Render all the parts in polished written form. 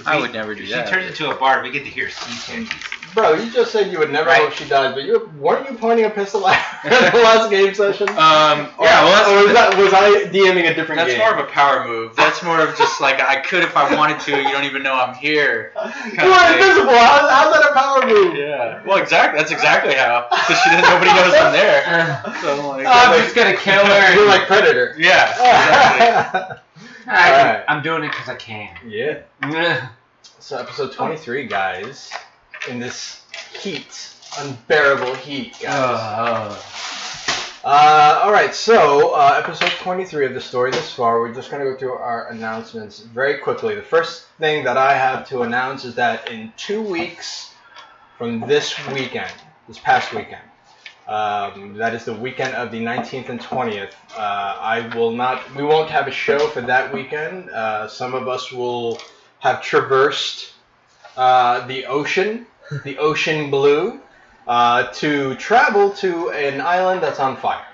I would never do that. If she turns into a bard, we get to hear sea candies. Bro, you just said you would never hope she dies, but weren't you pointing a pistol at her in the last game session? Was I DMing a different game? That's more of a power move. That's more of just like, I could if I wanted to, you don't even know I'm here. You are invisible, how's that a power move? Yeah. Well, exactly. That's exactly how. Because nobody knows I'm there. So I'm like, I'm just going to kill her. You're like Predator. Yeah, exactly. I'm doing it because I can. Yeah. So episode 23, guys. In this heat, unbearable heat, guys. Alright, so episode 23 of the story this far, we're just going to go through our announcements very quickly. The first thing that I have to announce is that in 2 weeks from this past weekend, that is the weekend of the 19th and 20th, we won't have a show for that weekend. Some of us will have traversed the ocean blue, to travel to an island that's on fire,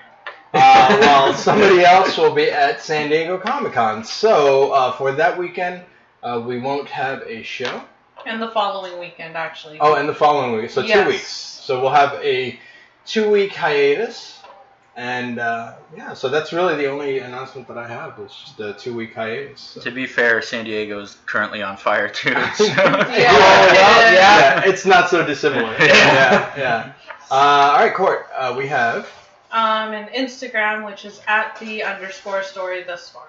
while somebody else will be at San Diego Comic-Con. So for that weekend, we won't have a show. And the following weekend, actually. Oh, and the following week. So 2 weeks. So we'll have a 2-week hiatus. And, so that's really the only announcement that I have. It's just a 2-week hiatus. So. To be fair, San Diego's currently on fire, too. So. Yeah, it's not so dissimilar. Yeah. All right, Court, we have... an Instagram, which is @the_story thus far.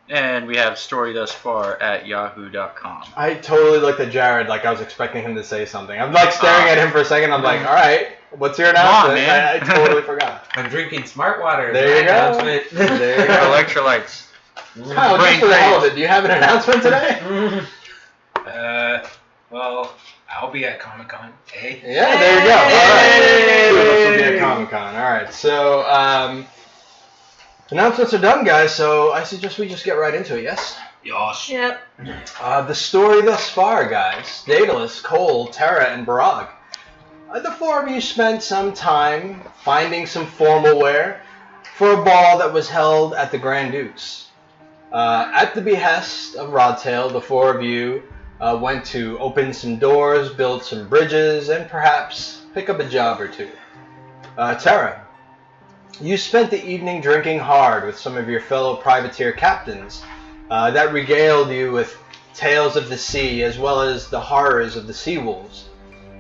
And we have storythusfar@yahoo.com. I totally looked at Jared like I was expecting him to say something. I'm like staring at him for a second. I'm like, all right, what's your announcement? I totally forgot. I'm drinking smart water. There you go. There you go. Electrolytes. Kyle, just for the hell of it, do you have an announcement today? Well, I'll be at Comic-Con. Hey. Yeah, there you go. All right. Two of us will be at Comic-Con. All right, so announcements are done, guys, so I suggest we just get right into it, yes? Yosh. Yep. The story thus far, guys. Daedalus, Kohl, Terra, and Barag. The four of you spent some time finding some formal wear for a ball that was held at the Grand Duke's. At the behest of Rodtail, the four of you went to open some doors, build some bridges, and perhaps pick up a job or two. Terra, you spent the evening drinking hard with some of your fellow privateer captains that regaled you with tales of the sea as well as the horrors of the sea wolves.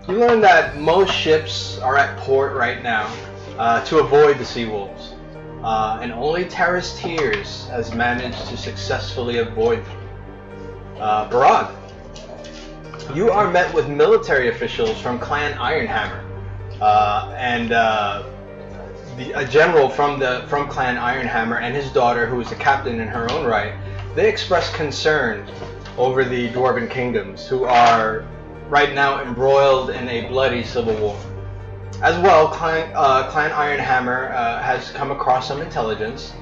You learned that most ships are at port right now to avoid the sea wolves, and only Terra's Tears has managed to successfully avoid them. Barag, you are met with military officials from Clan Ironhammer, and a general from Clan Ironhammer and his daughter, who is a captain in her own right. They express concern over the Dwarven kingdoms, who are right now embroiled in a bloody civil war. As well, Clan Ironhammer has come across some intelligence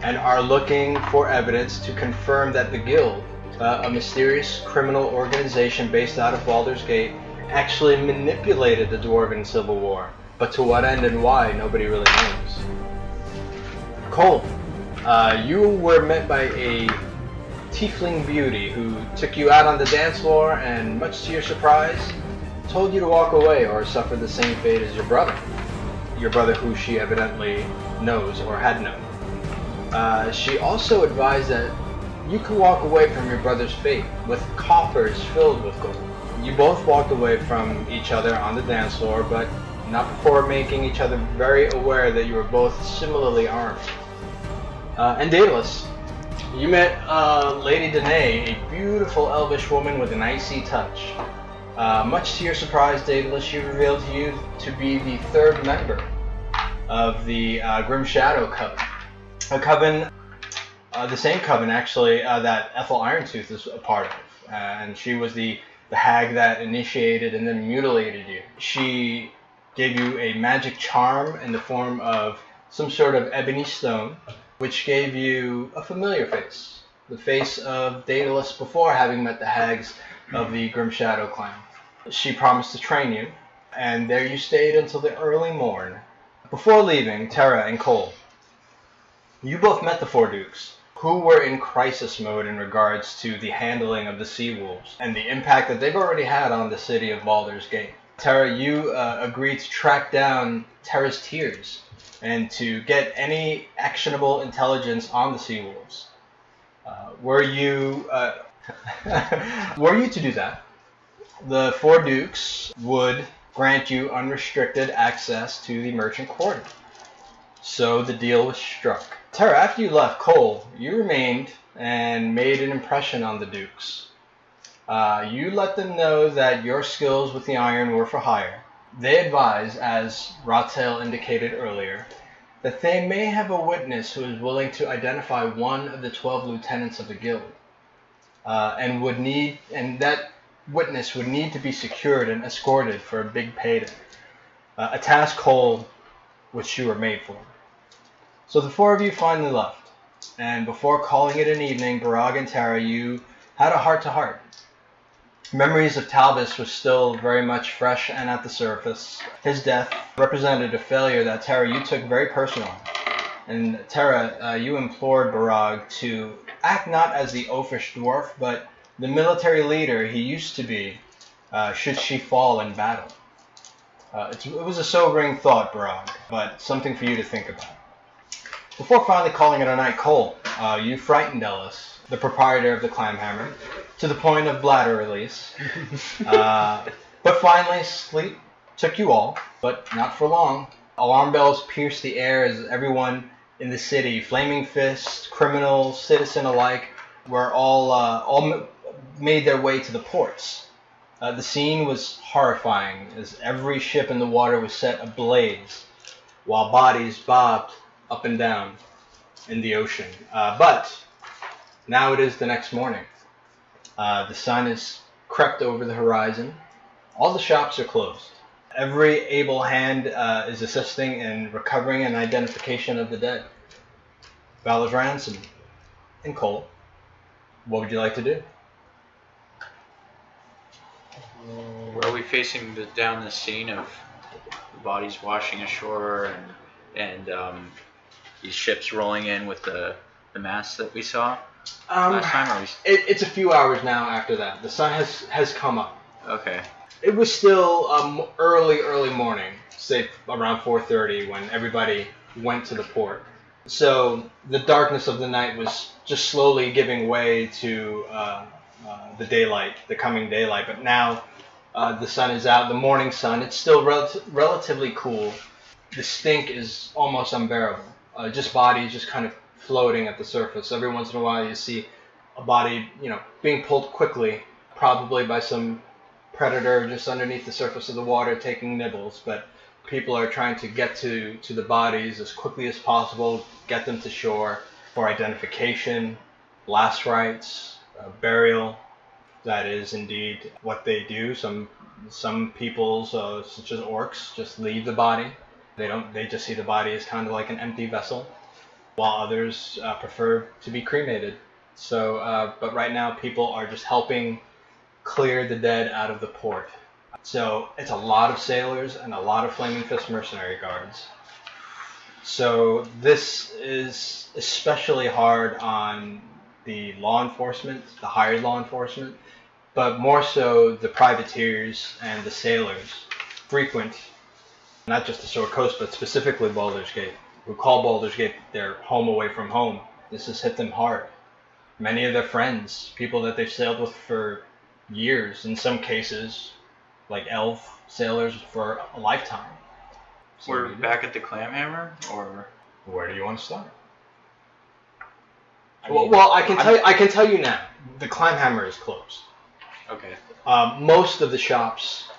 and are looking for evidence to confirm that the Guild, a mysterious criminal organization based out of Baldur's Gate, actually manipulated the Dwarven Civil War. But to what end and why, nobody really knows. Kohl, you were met by a tiefling beauty who took you out on the dance floor and, much to your surprise, told you to walk away or suffer the same fate as your brother who she evidently knows or had known. She also advised that you could walk away from your brother's fate with coffers filled with gold. You both walked away from each other on the dance floor, but not before making each other very aware that you were both similarly armed. And Daedalus, you met Lady Danae, a beautiful elvish woman with an icy touch. Much to your surprise, Daedalus, she revealed to you to be the third member of the Grim Shadow Coven. A coven, the same coven actually that Ethel Irontooth is a part of. And she was the hag that initiated and then mutilated you. She gave you a magic charm in the form of some sort of ebony stone, which gave you a familiar face. The face of Daedalus before having met the hags of the Grim Shadow clan. She promised to train you, and there you stayed until the early morn. Before leaving, Terra and Kohl, you both met the Four Dukes. who were in crisis mode in regards to the handling of the Sea Wolves and the impact that they've already had on the city of Baldur's Gate. Terra, you agreed to track down Terra's Tears and to get any actionable intelligence on the Sea Wolves. Were you to do that, the Four Dukes would grant you unrestricted access to the merchant quarter. So the deal was struck. Terra, after you left Kohl, you remained and made an impression on the Dukes. You let them know that your skills with the iron were for hire. They advise, as Rothtail indicated earlier, that they may have a witness who is willing to identify one of the 12 lieutenants of the guild, and that witness would need to be secured and escorted for a big payday, a task Kohl which you were made for. So the four of you finally left, and before calling it an evening, Barag and Terra, you had a heart-to-heart. Memories of Talbis was still very much fresh and at the surface. His death represented a failure that, Terra, you took very personally. And Terra, you implored Barag to act not as the oafish dwarf, but the military leader he used to be, should she fall in battle. It was a sobering thought, Barag, but something for you to think about. Before finally calling it a night, Kohl, you frightened Ellis, the proprietor of the Clamhammer, to the point of bladder release. But finally, sleep took you all, but not for long. Alarm bells pierced the air as everyone in the city, flaming fists, criminals, citizen alike, were all made their way to the ports. The scene was horrifying as every ship in the water was set ablaze, while bodies bobbed up and down in the ocean. But now it is the next morning. The sun has crept over the horizon. All the shops are closed. Every able hand is assisting in recovering and identification of the dead. Valor's Ransom and Kohl, what would you like to do? Are we facing down the scene of the bodies washing ashore and these ships rolling in with the masts that we saw last time? It's a few hours now after that. The sun has come up. Okay. It was still early morning, say around 4:30 when everybody went to the port. So the darkness of the night was just slowly giving way to the daylight, the coming daylight. But now the sun is out, the morning sun. It's still relatively cool. The stink is almost unbearable. Just bodies just kind of floating at the surface. Every once in a while you see a body, being pulled quickly, probably by some predator just underneath the surface of the water taking nibbles. But people are trying to get to the bodies as quickly as possible, get them to shore for identification, last rites, burial. That is indeed what they do. Some peoples, such as orcs, just leave the body. They just see the body as kind of like an empty vessel, while others prefer to be cremated. So, but right now people are just helping clear the dead out of the port. So it's a lot of sailors and a lot of Flaming Fist mercenary guards. So this is especially hard on the law enforcement, the hired law enforcement, but more so the privateers and the sailors frequent, not just the Shore Coast, but specifically Baldur's Gate, who call Baldur's Gate their home away from home. This has hit them hard. Many of their friends, people that they've sailed with for years, in some cases, like elf sailors for a lifetime. So we're back at the Clamhammer, or where do you want to start? Well, I can tell you now. The Clamhammer is closed. Okay. Most of the shops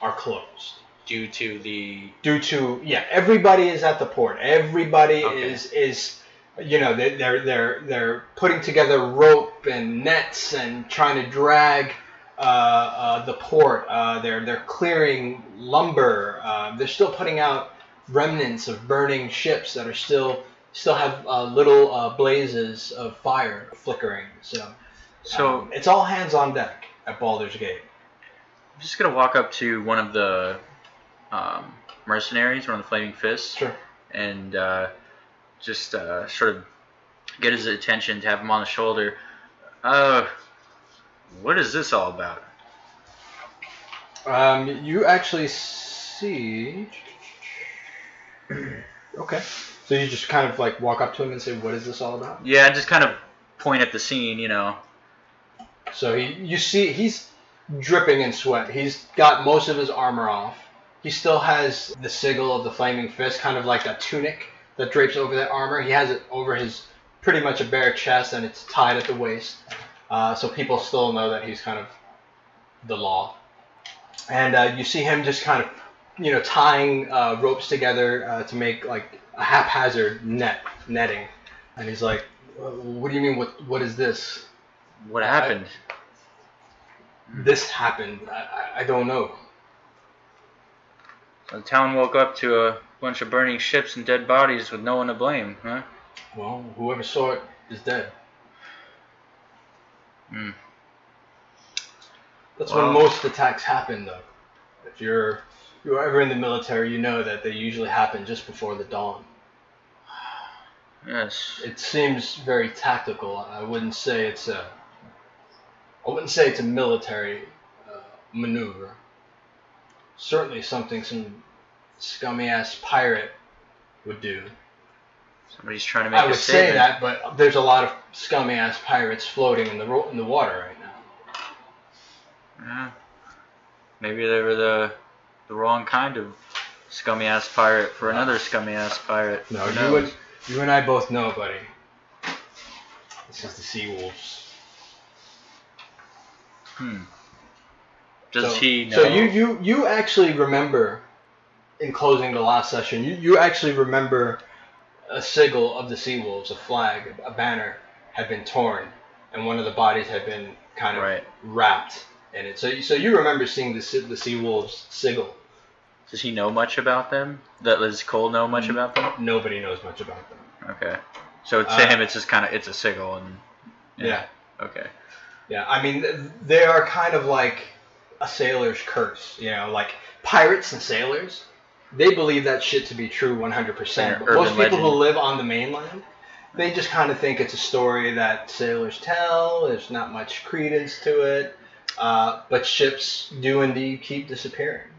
are closed. Due to everybody is at the port. Everybody Okay. is they're putting together rope and nets and trying to drag the port. They're clearing lumber. They're still putting out remnants of burning ships that are still have little blazes of fire flickering. So it's all hands on deck at Baldur's Gate. I'm just gonna walk up to one of the mercenaries, one of the Flaming Fists, Sure. and just sort of get his attention, tap him on the shoulder. What is this all about? You actually see. Okay. So you just kind of like walk up to him and say, "What is this all about?" Yeah, just kind of point at the scene, you know. So you see he's dripping in sweat. He's got most of his armor off. He still has the sigil of the flaming fist, kind of like that tunic that drapes over that armor. He has it over his pretty much a bare chest, and it's tied at the waist. So people still know that he's kind of the law. And you see him just kind of, tying ropes together to make like a haphazard netting. And he's like, "What do you mean? What is this?" What happened? This happened. I don't know. The town woke up to a bunch of burning ships and dead bodies with no one to blame, huh? Well, whoever saw it is dead. That's when most attacks happen, though. If you're ever in the military, you know that they usually happen just before the dawn. Yes. It seems very tactical. I wouldn't say it's a military maneuver. Certainly something some scummy ass pirate would do. Somebody's trying to make I would a statement. say that, but there's a lot of scummy ass pirates floating in the water right now. Yeah. Maybe they were the wrong kind of scummy ass pirate for another scummy ass pirate. No, Who knows? you and I both know, buddy. This is the Sea Wolves. Does he know? So you actually remember, in closing the last session, you actually remember a sigil of the Sea Wolves, a flag, a banner had been torn, and one of the bodies had been kind of wrapped in it. So you remember seeing the Sea Wolves sigil. Does he know much about them? Does Kohl know much about them? Nobody knows much about them. Okay. So to him, it's just it's a sigil and. Yeah. Okay. Yeah, I mean, they are kind of like a sailor's curse, like pirates and sailors. They believe that shit to be true 100%. But most people who live on the mainland, they just kind of think it's a story that sailors tell. There's not much credence to it. But ships do indeed keep disappearing.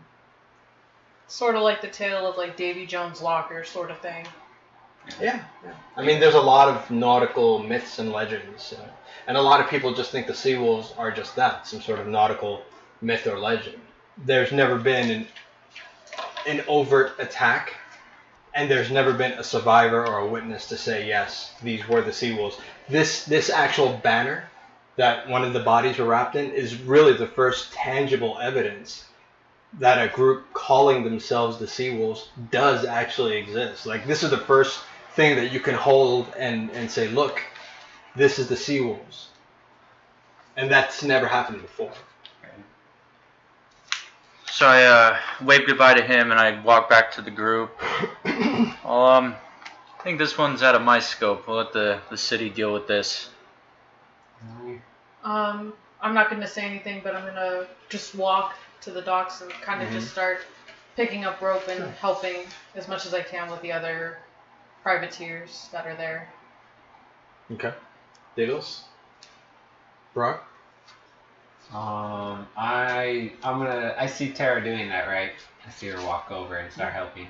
Sort of like the tale of like Davy Jones' locker sort of thing. Yeah. I mean, there's a lot of nautical myths and legends. And a lot of people just think the Sea Wolves are just that, some sort of nautical myth or legend. There's never been an overt attack, and there's never been a survivor or a witness to say, yes, these were the Sea Wolves. This actual banner that one of the bodies were wrapped in is really the first tangible evidence that a group calling themselves the Sea Wolves does actually exist. Like, this is the first thing that you can hold and say, look, this is the Sea Wolves. And that's never happened before. So I wave goodbye to him and I walk back to the group. I think this one's out of my scope. We'll let the city deal with this. I'm not going to say anything, but I'm going to just walk to the docks and kind of just start picking up rope and helping as much as I can with the other privateers that are there. Okay. Diggles? Brock? I see Terra doing that, right? I see her walk over and start helping.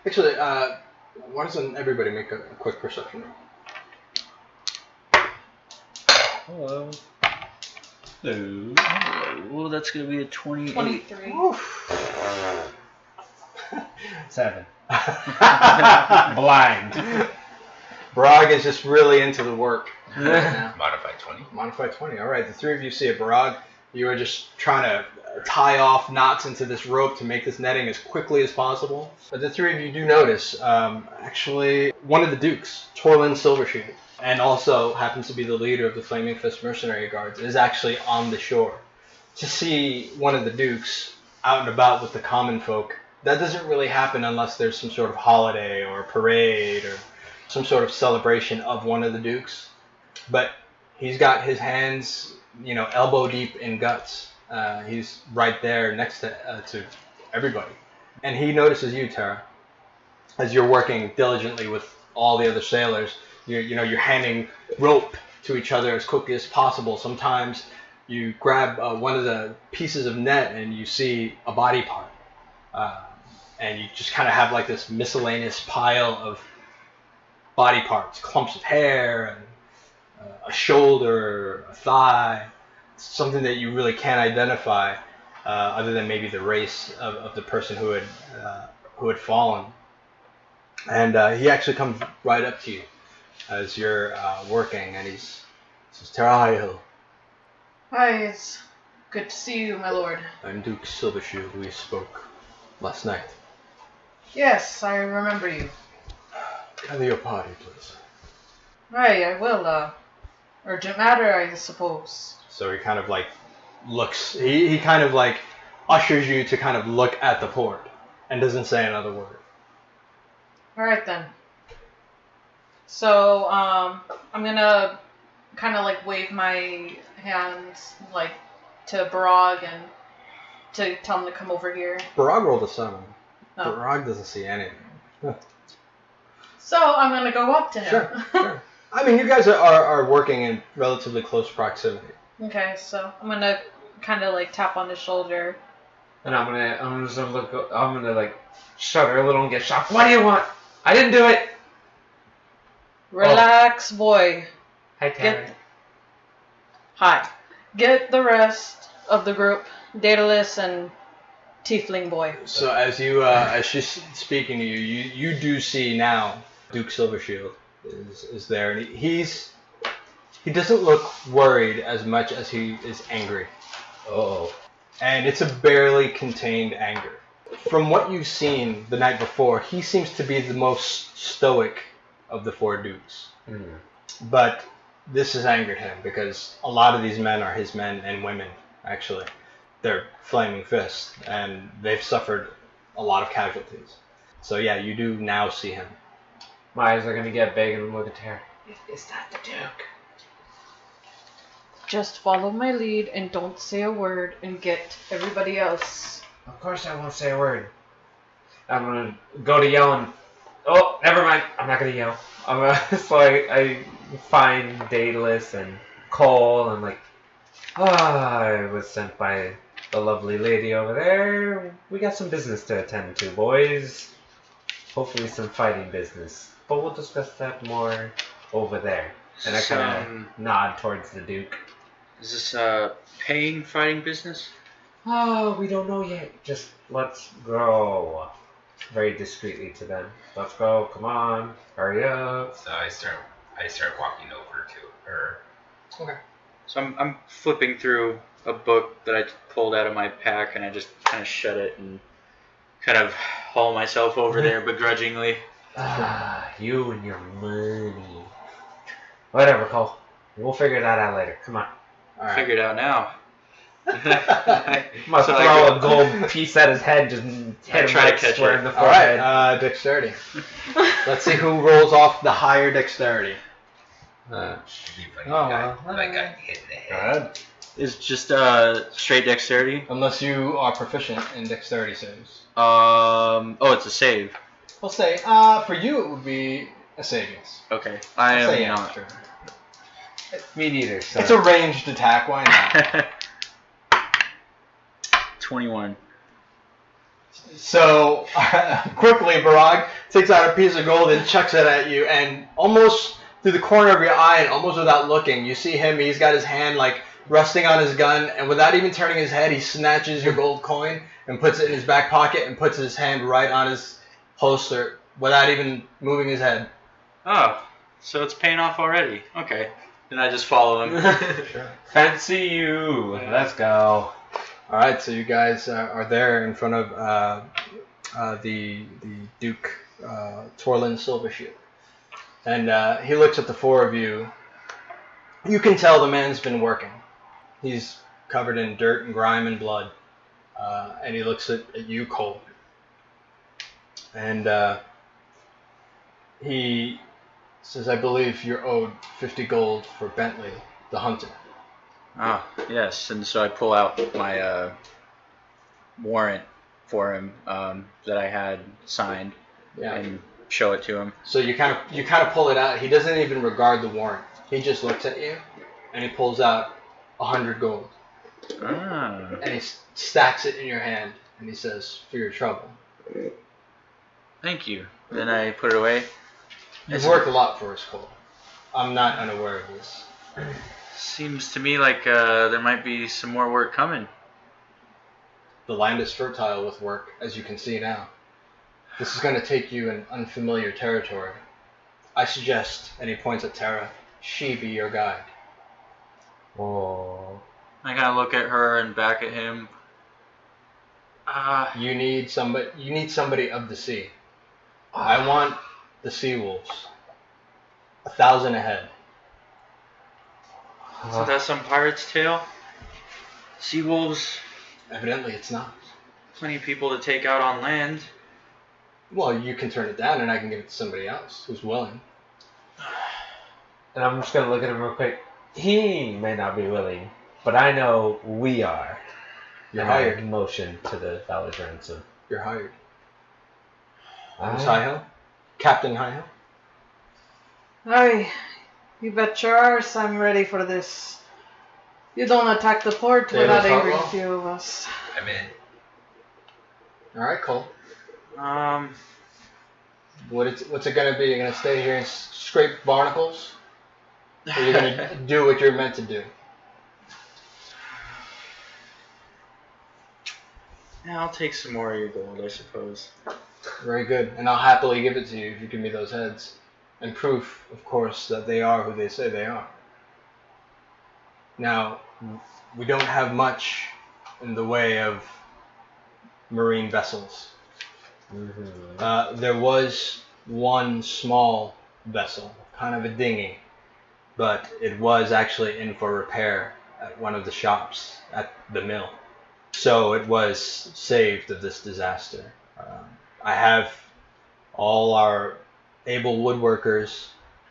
Actually, why doesn't everybody make a quick perception roll? Hello. Hello. Well, that's going to be a 28. 23. 7. Blind. Barag is just really into the work. Modified 20. Modified 20. All right, the three of you see it. Barag, you are just trying to tie off knots into this rope to make this netting as quickly as possible. But the three of you do notice, actually, one of the dukes, Torlin Silvershield, and also happens to be the leader of the Flaming Fist Mercenary Guards, is actually on the shore. To see one of the dukes out and about with the common folk, that doesn't really happen unless there's some sort of holiday or parade or some sort of celebration of one of the dukes. But he's got his hands, elbow deep in guts. He's right there next to everybody. And he notices you, Terra, as you're working diligently with all the other sailors. You're handing rope to each other as quickly as possible. Sometimes you grab one of the pieces of net and you see a body part, and you just kind of have like this miscellaneous pile of body parts, clumps of hair, and a shoulder, a thigh, something that you really can't identify, other than maybe the race of the person who had fallen. And he actually comes right up to you as you're working, and he says, Terra, Hi, it's good to see you, my lord. I'm Duke Silvershield. We spoke last night. Yes, I remember you. Gather your party, please. Right, I will. Urgent matter, I suppose. So he kind of like looks, he kind of like ushers you to kind of look at the port and doesn't say another word. Alright then. So, I'm gonna kind of like wave my hands like to Barag and to tell him to come over here. Barag rolled a 7. Oh. Barag doesn't see anything. So I'm gonna go up to him. Sure. I mean, you guys are working in relatively close proximity. Okay, so I'm gonna kind of like tap on his shoulder. And I'm gonna like shudder a little and get shocked. What do you want? I didn't do it. Relax, boy. Hi, Terra. Hi. Get the rest of the group, Daedalus and Tiefling boy. So as she's speaking to you, you do see now Duke Silvershield is there, and he doesn't look worried as much as he is angry. Oh. And it's a barely contained anger. From what you've seen the night before, he seems to be the most stoic of the 4 dukes. Mm. But this has angered him because a lot of these men are his men and women, actually. They're flaming fists, and they've suffered a lot of casualties. So yeah, you do now see him. My eyes are gonna get big and look at Terra. Is that the Duke? Just follow my lead and don't say a word and get everybody else. Of course I won't say a word. I'm gonna go to yelling. Oh, never mind. I'm not gonna yell. So I find Daedalus and Kohl and like, I was sent by the lovely lady over there. We got some business to attend to, boys. Hopefully some fighting business. But we'll discuss that more over there. And I kind of nod towards the Duke. Is this paying fighting business? Oh, we don't know yet. Just let's go. Very discreetly to them. Let's go. Come on. Hurry up. So I start walking over to her. Okay. So I'm flipping through a book that I pulled out of my pack, and I just kind of shut it and kind of haul myself over there begrudgingly. You and your money. Whatever, Cole. We'll figure that out later. Come on. All right. Figure it out now. Must So throw a gold piece at his head, just hit him try right to catch square it. in the All forehead. right, dexterity. Let's see who rolls off the higher dexterity. Should be funny. Oh, I got hit in the head. Is just straight dexterity. Unless you are proficient in dexterity saves. Oh, it's a save. We'll say, for you it would be a save, yes. Okay, I I'll say am yeah, not. sure. Me neither. So. It's a ranged attack, why not? 21. So, quickly, Barag takes out a piece of gold and chucks it at you, and almost through the corner of your eye, and almost without looking, you see him, he's got his hand, like, resting on his gun, and without even turning his head, he snatches your gold coin and puts it in his back pocket and puts his hand right on his holster without even moving his head. Oh, so it's paying off already. Okay. Then I just follow him. Sure. Fancy you. Let's go. All right, so you guys are there in front of the Duke Torlin Silvershield, and he looks at the 4 of you. You can tell the man's been working. He's covered in dirt and grime and blood, and he looks at you, Kohl, and he says, "I believe you're owed 50 gold for Bentley, the hunter." Ah, yes. And so I pull out my warrant for him that I had signed, Yeah. and show it to him. So you kind of pull it out. He doesn't even regard the warrant. He just looks at you, and he pulls out 100 gold, Ah. and he stacks it in your hand, and he says, "For your trouble." Thank you. Then I put it away. You've worked a lot for us, Kohl. I'm not unaware of this. Seems to me like there might be some more work coming. The land is fertile with work, as you can see now. This is going to take you in unfamiliar territory. I suggest, and he points at Terra, she be your guide. Oh. I kind of look at her and back at him. You need somebody of the sea. I want the sea wolves. 1,000 ahead. So that's some pirate's tale? Sea wolves, Evidently it's not. plenty of people to take out on land. Well, you can turn it down and I can give it to somebody else who's willing. And I'm just gonna look at him real quick. He may not be willing, but I know we are. You're And I hired. motion to the Valor's Ransom. You're hired. Miss Highhill? Captain Highhill? Aye, you bet your arse I'm ready for this. You don't attack the port Davis without angering a Hartwell? few of us. I'm in. Alright, Kohl. Um, What's it gonna be? You're gonna stay here and scrape barnacles? Or you're gonna do what you're meant to do? yeah, I'll take some more of your gold, I suppose. Very good. And I'll happily give it to you if you give me those heads. And proof, of course, that they are who they say they are. Now, we don't have much in the way of marine vessels. There was one small vessel, kind of a dinghy, but it was actually in for repair at one of the shops at the mill. So it was saved of this disaster. I have all our able woodworkers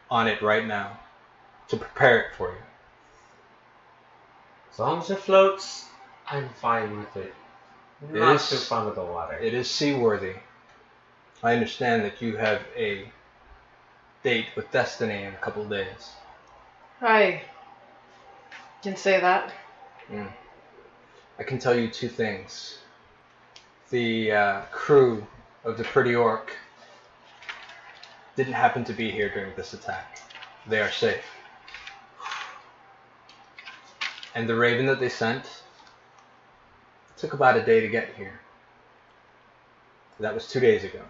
on it right now to prepare it for you. As long as it floats, I'm fine with it. It Not is- too fond of the water. It is seaworthy. I understand that you have a date with Destiny in a couple of days. Aye, can say that. I can tell you two things. The crew of the Pretty Orc didn't happen to be here during this attack. They are safe. And the raven that they sent took about a day to get here. That was 2 days ago.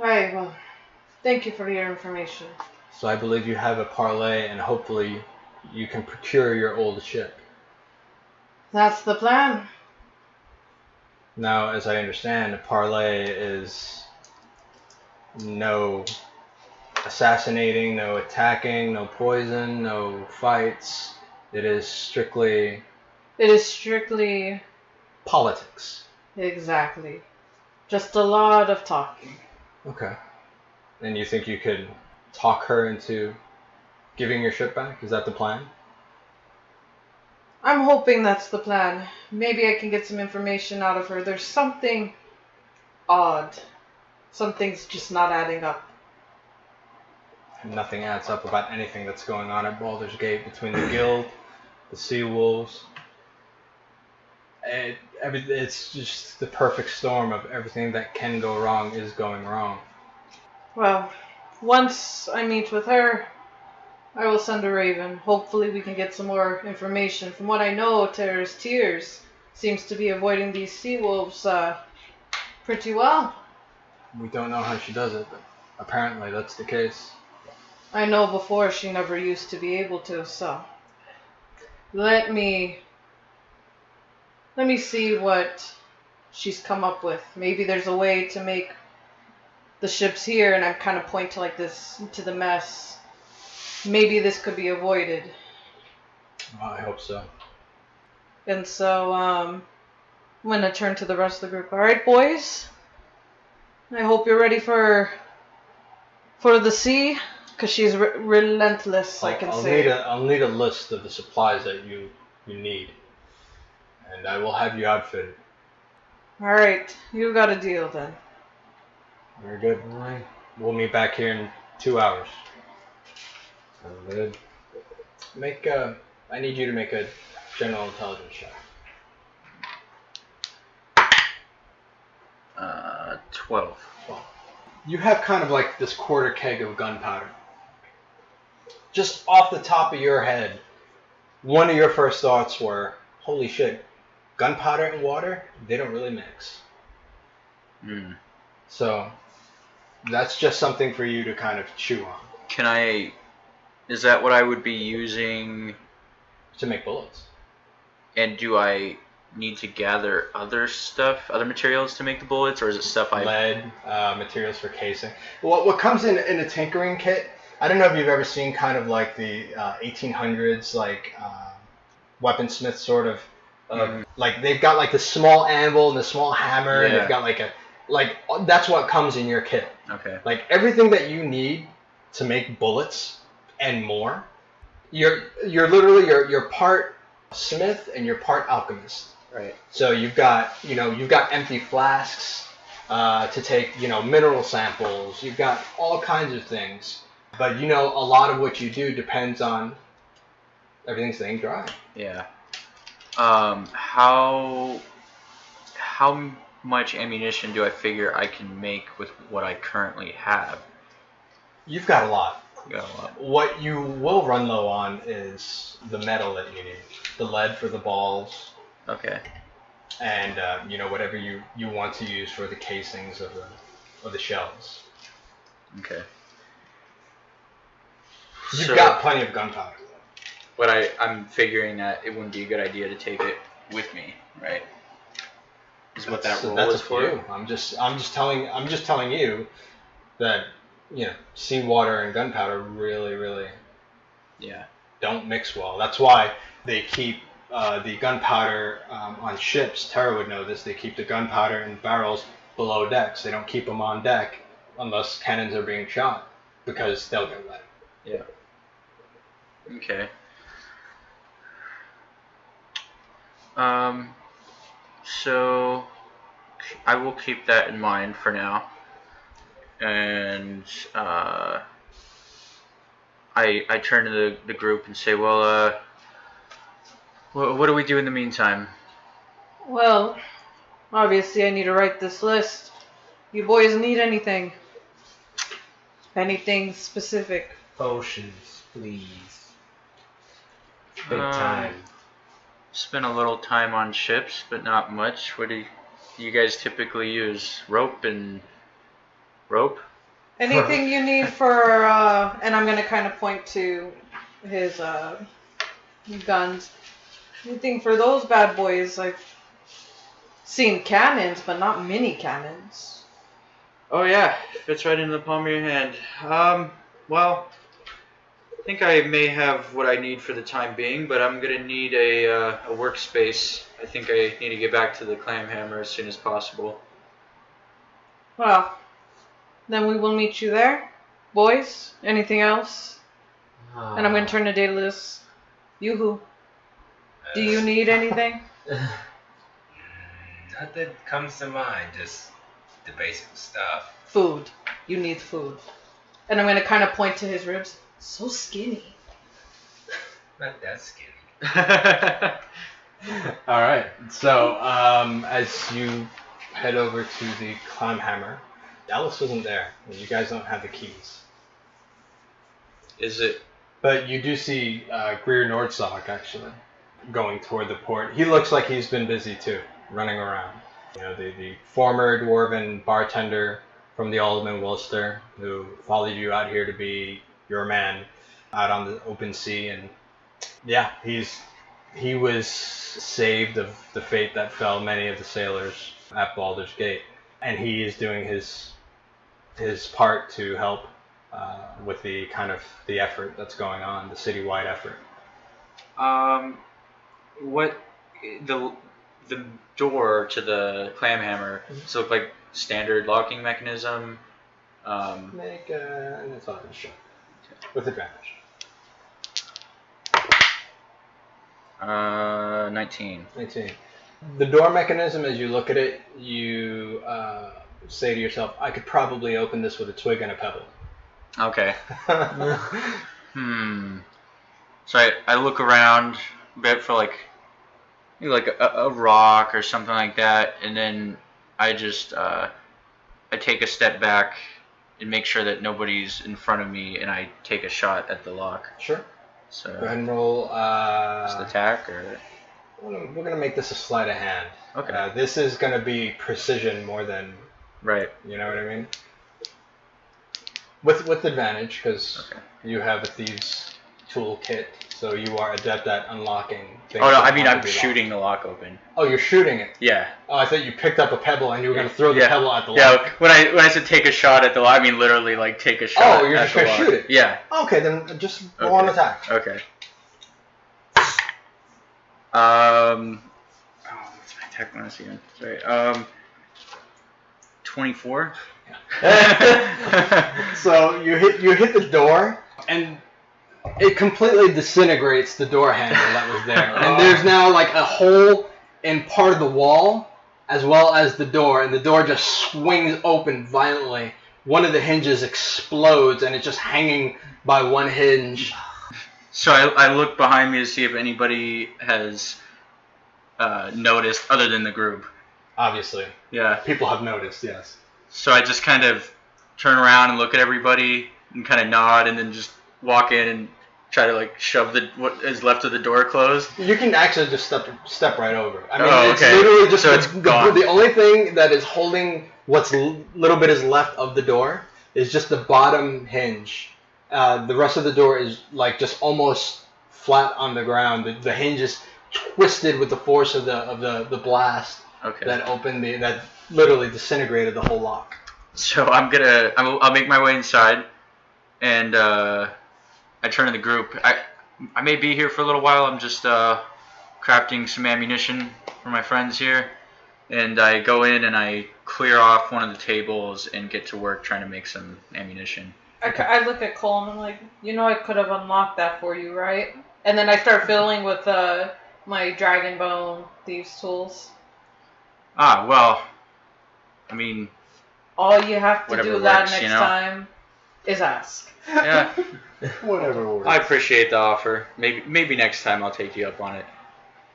Aye, well, thank you for your information. So I believe you have a parlay and hopefully you can procure your old ship. That's the plan. Now, as I understand, a parlay is no assassinating, no attacking, no poison, no fights. It is strictly It is strictly politics. exactly. Just a lot of talking. Okay. And you think you could talk her into giving your ship back? Is that the plan? I'm hoping that's the plan. Maybe I can get some information out of her. There's something odd. Something's just not adding up. Nothing adds up about anything that's going on at Baldur's Gate between the guild, the sea wolves. It's just the perfect storm of everything that can go wrong is going wrong. Well, once I meet with her, I will send a raven. Hopefully we can get some more information. From what I know, Terra's Tears seems to be avoiding these sea wolves pretty well. We don't know how she does it, but apparently that's the case. I know before she never used to be able to, so let me see what she's come up with. Maybe there's a way to make the ships here, and I'm kind of point to like this, to the mess. Maybe this could be avoided. Well, I hope so. And so, I'm gonna turn to the rest of the group. All right, boys. I hope you're ready for the sea, cause she's relentless. I can say. I'll need a list of the supplies that you need, and I will have you outfitted. All right, you got a deal then. Very good. Alright. We'll meet back here in 2 hours. Sounds good. I need you to make a general intelligence check. 12. Well, you have kind of like this quarter keg of gunpowder. Just off the top of your head, one of your first thoughts were, holy shit, gunpowder and water, they don't really mix. Hmm. So that's just something for you to kind of chew on. Is that what I would be using? To make bullets. And do I need to gather other materials to make the bullets, or is it stuff Lead, materials for casing. What comes in a tinkering kit, I don't know if you've ever seen kind of like the 1800s, like weaponsmith sort of, like they've got like the small anvil and the small hammer, and they've got like that's what comes in your kit. Okay. Like everything that you need to make bullets and more, you're literally you're part smith and you're part alchemist. Right. So you've got empty flasks to take mineral samples. You've got all kinds of things, but a lot of what you do depends on everything staying dry. Yeah. How much ammunition do I figure I can make with what I currently have? You've got a lot. Got a lot. What you will run low on is the metal that you need, the lead for the balls. Okay. And whatever you want to use for the casings of the shells. Okay. You've got plenty of gunpowder. But I'm figuring that it wouldn't be a good idea to take it with me, right? Is what that roll is for. You. I'm just telling you that seawater and gunpowder really don't mix well. That's why they keep the gunpowder on ships. Terra would know this. They keep the gunpowder in barrels below decks. They don't keep them on deck unless cannons are being shot because they'll get wet. Yeah. Okay. So I will keep that in mind for now. And I turn to the group and say, well, what do we do in the meantime? Well, obviously I need to write this list. You boys need anything? Anything specific? Potions, please. Big time. Spend a little time on ships, but not much. What do you guys typically use? Rope? Anything you need for, and I'm going to kind of point to his guns. Anything for those bad boys? I've seen cannons, but not mini cannons. Oh yeah, fits right into the palm of your hand. Well, I think I may have what I need for the time being, but I'm gonna need a workspace. I think I need to get back to the Clamhammer as soon as possible. Well, then we will meet you there. Boys, anything else? And I'm going to turn to Daedalus. Yoo-hoo. Do you need anything? Nothing comes to mind, just the basic stuff. Food. You need food. And I'm going to kind of point to his ribs. So skinny. Not that skinny. All right. So as you head over to the Clamhammer, Alice wasn't there. You guys don't have the keys. Is it? But you do see Greer Nordsock actually going toward the port. He looks like he's been busy too, running around. The former dwarven bartender from the Alderman Worcester who followed you out here to be your man out on the open sea, and yeah, he was saved of the fate that fell many of the sailors at Baldur's Gate, and he is doing his part to help with the kind of the effort that's going on, the citywide effort. What the door to the Clamhammer? Does it look like standard locking mechanism? Make an intelligence check with advantage. 19. 19. The door mechanism, as you look at it, you say to yourself, I could probably open this with a twig and a pebble. Okay. So I look around a bit for like a rock or something like that, and then I just I take a step back and make sure that nobody's in front of me, and I take a shot at the lock. Sure. So go ahead and roll. Just attack, or we're gonna make this a sleight of hand. Okay. This is gonna be precision more than. Right. You know what I mean? With advantage, because you have a thieves toolkit, so you are adept at unlocking things. Oh no, I mean I'm shooting the lock open. Oh, you're shooting it. Yeah. Oh, I thought you picked up a pebble and you were gonna throw the pebble at the lock. Yeah. When I said take a shot at the lock, I mean literally like take a shot. Oh, you're just gonna shoot it. Yeah. Okay, then just roll on attack. Okay. What's my attack bonus again? Sorry. 24. So you hit the door, and it completely disintegrates the door handle that was there. And there's now like a hole in part of the wall as well as the door, and the door just swings open violently. One of the hinges explodes, and it's just hanging by one hinge. So I look behind me to see if anybody has noticed other than the group. Obviously. Yeah. People have noticed, yes. So I just kind of turn around and look at everybody and kind of nod and then just walk in and try to like shove what is left of the door closed. You can actually just step right over. I mean, it's okay. literally just so it's gone. The only thing that is holding what's little bit is left of the door is just the bottom hinge. The rest of the door is like just almost flat on the ground. The hinge is twisted with the force of the blast that opened that literally disintegrated the whole lock. So I'll make my way inside, and I turn to the group. I may be here for a little while. I'm just crafting some ammunition for my friends here, and I go in and I clear off one of the tables and get to work trying to make some ammunition. I look at Kohl and I'm like, I could have unlocked that for you, right? And then I start fiddling with my dragon bone thieves tools. Well, I mean, all you have to do that works, next time is ask. Yeah. Whatever works. I appreciate the offer. Maybe next time I'll take you up on it.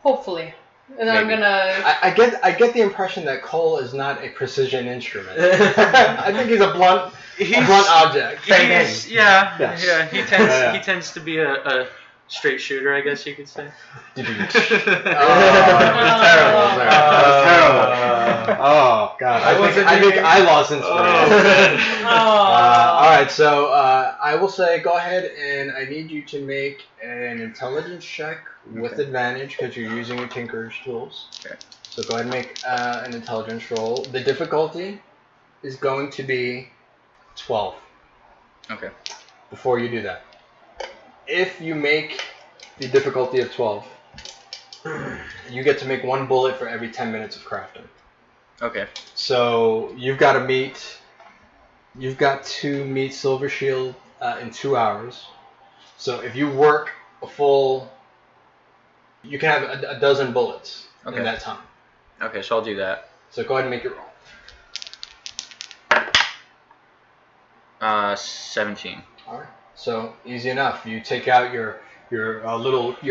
Hopefully. And then I'm gonna. I get the impression that Kohl is not a precision instrument. I think he's a blunt object. Yeah. He tends to be a straight shooter, I guess you could say. That was terrible. Oh God! I think I lost inspiration. All right, so I will say, go ahead, and I need you to make an intelligence check with advantage because you're using your tinker's tools. Okay. So go ahead and make an intelligence roll. The difficulty is going to be 12. Okay. Before you do that, if you make the difficulty of 12, you get to make one bullet for every 10 minutes of crafting. Okay. So you've got to meet Silver Shield in 2 hours. So if you work a full, you can have a dozen bullets in that time. Okay, so I'll do that. So go ahead and make your roll. 17. All right. So easy enough. You take out your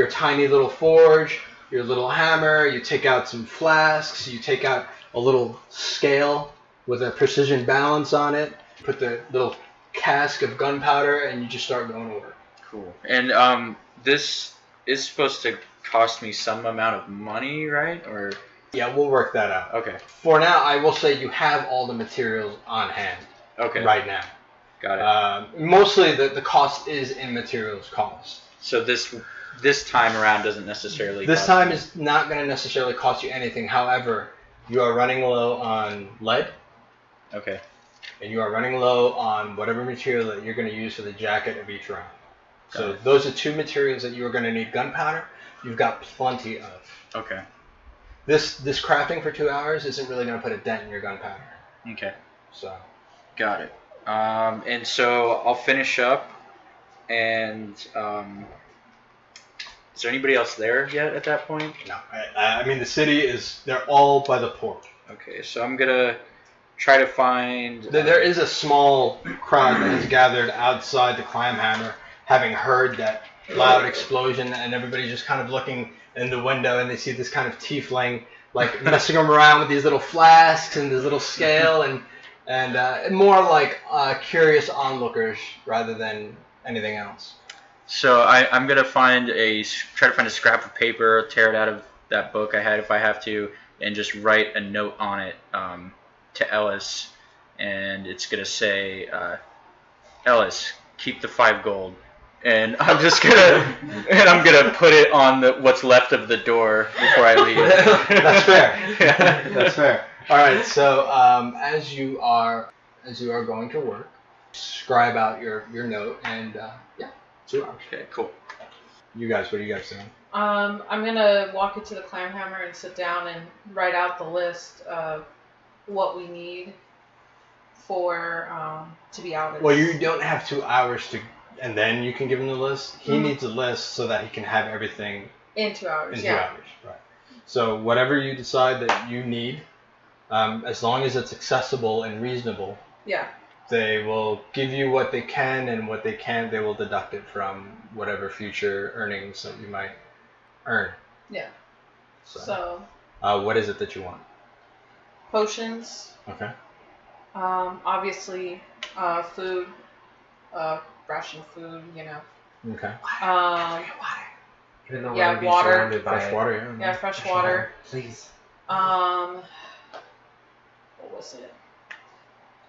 tiny little forge, your little hammer. You take out some flasks. You take out a little scale with a precision balance on it. Put the little cask of gunpowder, and you just start going over. Cool. And this is supposed to cost me some amount of money, right? Or yeah, we'll work that out. Okay. For now, I will say you have all the materials on hand. Okay. Right now. Got it. Mostly the cost is in materials cost. So this time around doesn't necessarily. This time is not going to necessarily cost you anything. However, you are running low on lead. Okay. And you are running low on whatever material that you're going to use for the jacket of each round. So those are two materials that you are going to need. Gunpowder, you've got plenty of. Okay. This crafting for 2 hours isn't really going to put a dent in your gunpowder. Okay. So. Got it. And so I'll finish up, and is there anybody else there yet at that point? No. I mean, the city they're all by the port. Okay, so I'm gonna try to find. There is a small crowd that has gathered outside the Clamhammer, having heard that loud explosion, and everybody's just kind of looking in the window, and they see this kind of tiefling like messing around with these little flasks and this little scale, and more like curious onlookers rather than anything else. So I'm gonna try to find a scrap of paper, tear it out of that book I had if I have to, and just write a note on it to Ellis, and it's gonna say, Ellis, keep the 5 gold. And I'm gonna put it on what's left of the door before I leave. That's fair. Yeah. That's fair. All right. So as you are going to work, scribe out your note, and 2 hours. Okay, cool. You guys, what are you guys doing? I'm gonna walk into the Clamhammer and sit down and write out the list of what we need for to be out. Well, you don't have 2 hours to. And then you can give him the list. He needs a list so that he can have everything in 2 hours. In 2 hours, right? So whatever you decide that you need, as long as it's accessible and reasonable, they will give you what they can, and what they can't, they will deduct it from whatever future earnings that you might earn. Yeah. So what is it that you want? Potions. Okay. Obviously, food. Ration food, Okay. Even though we're yeah, gonna be water. surrounded by Fresh water, Yeah, fresh water. Please. What was it?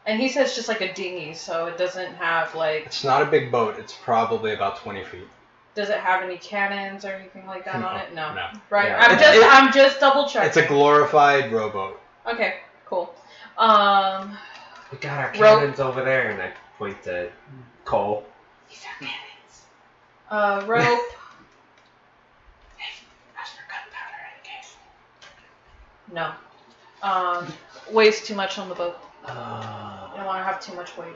And he says just like a dinghy, so it doesn't have like. It's not a big boat. It's probably about 20 feet. Does it have any cannons or anything like that on it? No. Right. Yeah. I'm just double checking. It's a glorified rowboat. Okay. Cool. We got our cannons over there, and I point to Kohl. These are cannons. Rope. Hey, ask for gunpowder in case. No. Weighs too much on the boat. You Uh, don't want to have too much weight.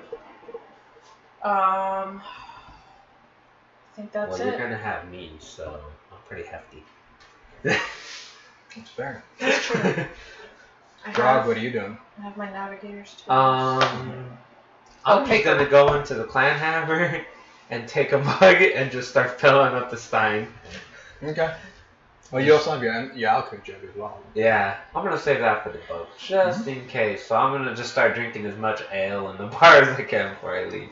I think that's well, it. you're gonna have me, so I'm pretty hefty. That's fair. That's true. Grog, what are you doing? I have my navigators too. I'm just gonna go into the Clamhammer and take a mug and just start filling up the stein. Okay. Well, you also have your alcohol jug as well. Yeah, I'm gonna save that for the boat, just in case. So I'm gonna just start drinking as much ale in the bar as I can before I leave.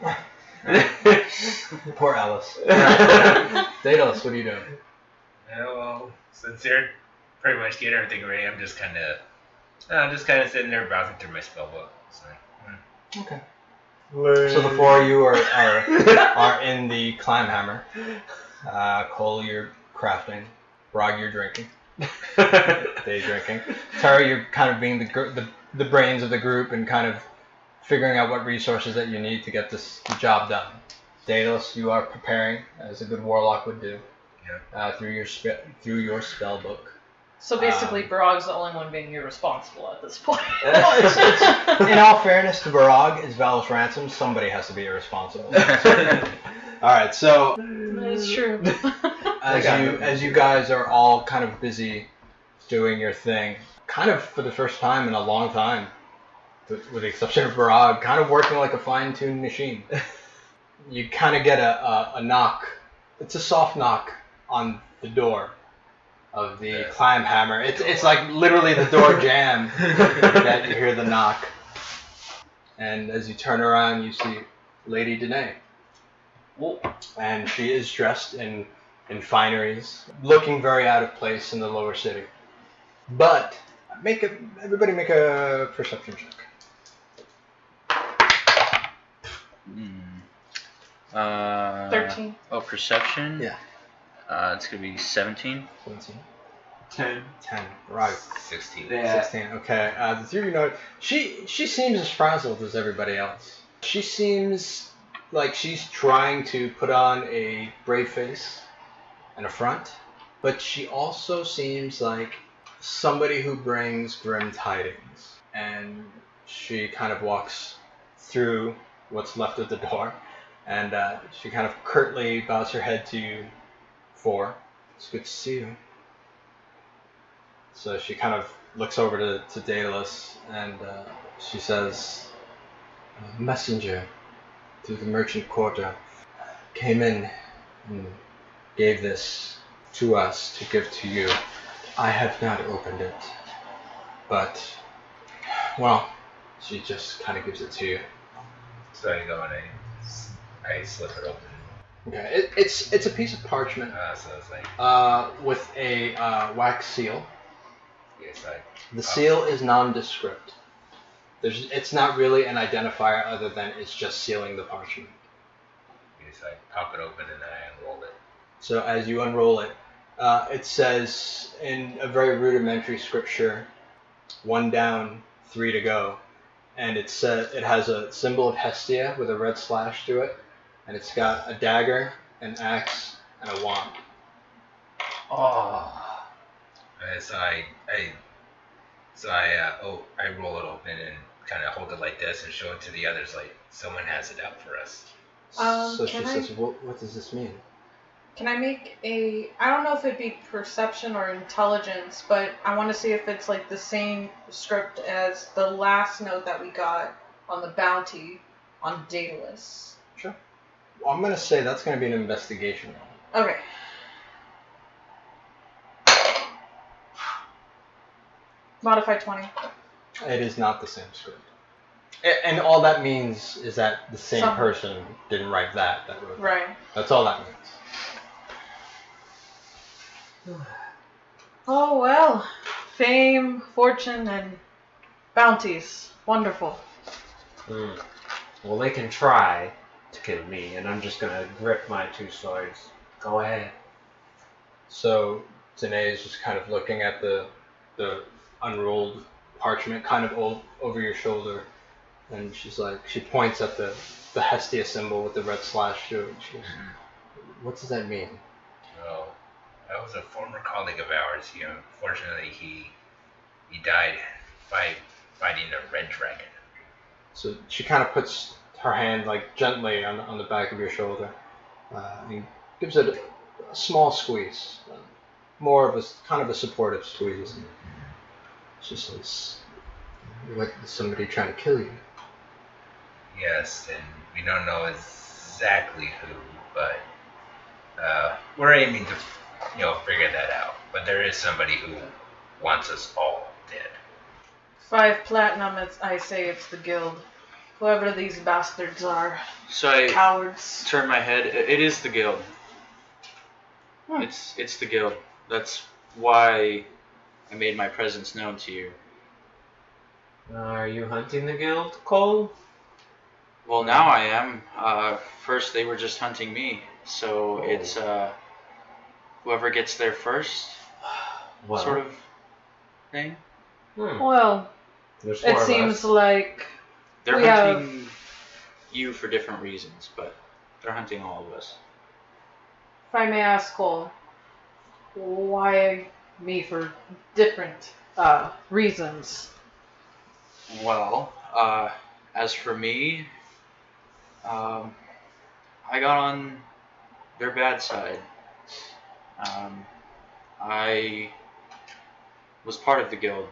Poor Alice. Daedalus, what are you doing? Yeah, well, since you're pretty much getting everything ready, I'm just kind of sitting there browsing through my spell book. So, Okay. So the 4 of you are in the Clamhammer. Kohl, you're crafting. Brog, you're drinking. Day drinking. Terra, you're kind of being the brains of the group and kind of figuring out what resources that you need to get the job done. Daedalus, you are preparing, as a good warlock would do, through your spell book. So basically, Barog's the only one being irresponsible at this point. In all fairness to Barog, as Valor's Ransom, somebody has to be irresponsible. Alright, so That's true. as you guys are all kind of busy doing your thing, kind of for the first time in a long time, with the exception of Barog, kind of working like a fine-tuned machine. You kind of get a knock. It's a soft knock on the door of the Clamhammer. It's like literally the door jam that you hear the knock. And as you turn around, you see Lady Danae. And she is dressed in fineries, looking very out of place in the lower city. But everybody make a perception check. 13. Oh, perception? Yeah. It's going to be 17. 17. 10. 10. Right. 16. Yeah. 16. Okay. The three of you know she seems as frazzled as everybody else. She seems like she's trying to put on a brave face and a front, but she also seems like somebody who brings grim tidings. And she kind of walks through what's left of the door, and she kind of curtly bows her head to you 4. It's good to see you. So she kind of looks over to Daedalus and she says, "Messenger to the merchant quarter came in and gave this to us to give to you. I have not opened it, but, well, she just kind of gives it to you." So I go and I slip it open. Okay, it's a piece of parchment So it's like, with a wax seal. yes, I. The seal is nondescript. It's not really an identifier other than it's just sealing the parchment. Yes, I pop it open and then I unroll it. So as you unroll it, it says in a very rudimentary scripture, 1 down, 3 to go. And it has a symbol of Hestia with a red slash through it. And it's got a dagger, an axe, and a wand. Oh. So I roll it open and kind of hold it like this and show it to the others like someone has it out for us. So she says, what does this mean? Can I make I don't know if it'd be perception or intelligence, but I want to see if it's like the same script as the last note that we got on the bounty on Daedalus. Sure. Well, I'm going to say that's going to be an investigation roll. Okay. Modify 20. It is not the same script. And all that means is that the same person didn't write that wrote that. Right. That's all that means. Oh well. Fame, fortune, and bounties. Wonderful. Well, they can try to kill me, and I'm just gonna grip my 2 swords. Go ahead. So Danae is just kind of looking at the unrolled parchment kind of over your shoulder, and she points at the Hestia symbol with the red slash through it. She goes, "What does that mean?" Oh, that was a former colleague of ours. Unfortunately, he died by fighting a red dragon. So she kind of puts her hand like gently on the back of your shoulder, and gives it a small squeeze, more of a kind of a supportive squeeze. She says, "What is somebody trying to kill you?" Yes, and we don't know exactly who, but we're aiming to, figure that out. But there is somebody who wants us all dead. 5 platinum. I say it's the guild. Whoever these bastards are. So I Cowards. turn my head. It is the guild. It's the guild. That's why I made my presence known to you. Are you hunting the guild, Kohl? Well, now I am. First, they were just hunting me. So it's whoever gets there first, Well, sort of thing. Well, There's 4 it of seems us. like They're we hunting you for different reasons, but they're hunting all of us. if I may ask, Kohl, why me for different reasons? Well, as for me, I got on their bad side. I was part of the guild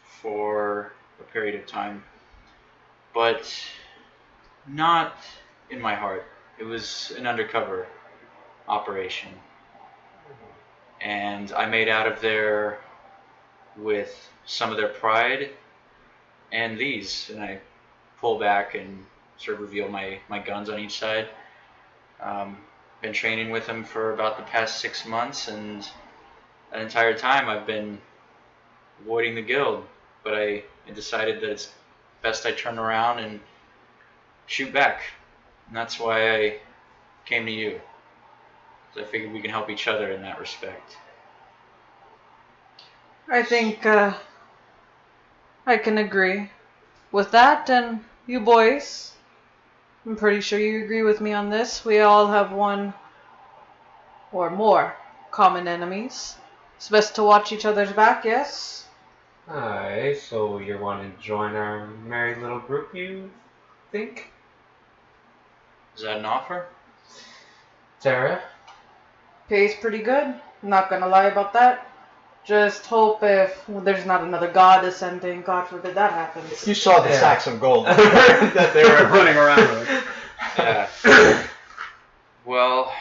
for a period of time, but not in my heart. It was an undercover operation, and I made out of there with some of their pride and these, and I pull back and sort of reveal my guns on each side. Been training with them for about the past 6 months, and that entire time I've been avoiding the guild, but I decided that it's best I turn around and shoot back, and that's why I came to you. So I figured we can help each other in that respect. I think I can agree with that, and you boys, I'm pretty sure you agree with me on this. We all have one or more common enemies. It's best to watch each other's back, yes? Aye, so you're wanting to join our merry little group, you think? Is that an offer? Terra? Pays pretty good. I'm not gonna lie about that. Just hope if there's not another god ascending, God forbid that happens. You saw the sacks of gold that they were running around with. Yeah. Well,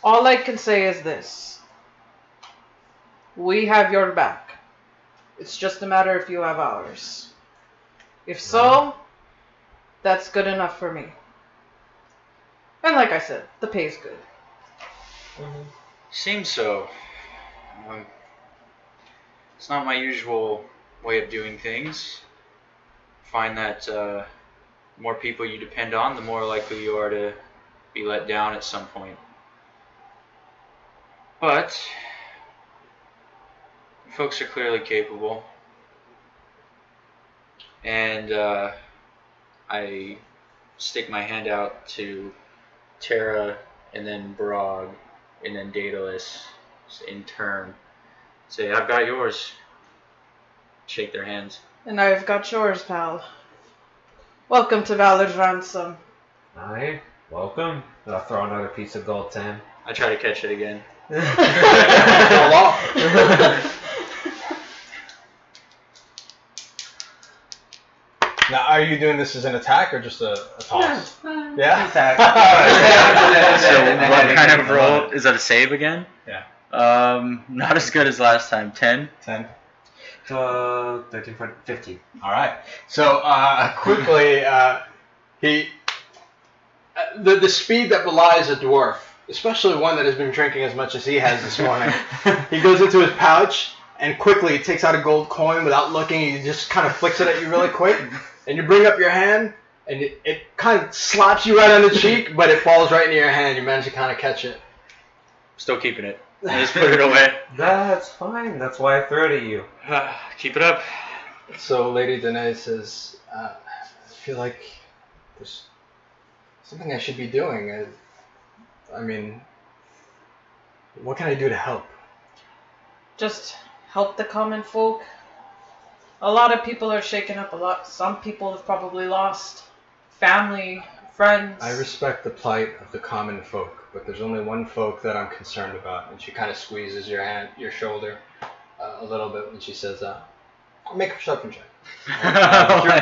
All I can say is this. We have your back. It's just a matter if you have ours. If so, that's good enough for me. And like I said, the pay's good. seems so. It's not my usual way of doing things. Find that the more people you depend on, the more likely you are to be let down at some point. But folks are clearly capable, and I stick my hand out to Terra, and then Brog, and then Daedalus in turn. Say, I've got yours. Shake their hands. And I've got yours, pal. Welcome to Valor's Ransom. Aye, welcome. I'll throw another piece of gold to him. I try to catch it again. Fall off. Now, are you doing this as an attack or just a toss? Yeah? Attack. So what kind of roll? Is that a save again? Yeah. Not as good as last time. 10? 10. 13, 14, 15. All right. So quickly, the speed that belies a dwarf, especially one that has been drinking as much as he has this morning, he goes into his pouch and quickly takes out a gold coin without looking. He just kind of flicks it at you really quick, and you bring up your hand, and it kind of slaps you right on the cheek, but it falls right into your hand. You manage to kind of catch it. Still keeping it. I just put it away. That's fine. That's why I threw it at you. Keep it up. So Lady Danae says, I feel like there's something I should be doing. I mean, what can I do to help? Just help the common folk. A lot of people are shaken up a lot. Some people have probably lost family, friends. I respect the plight of the common folk, but there's only one folk that I'm concerned about. And she kind of squeezes your hand, your shoulder, a little bit when she says that. Make a perception check.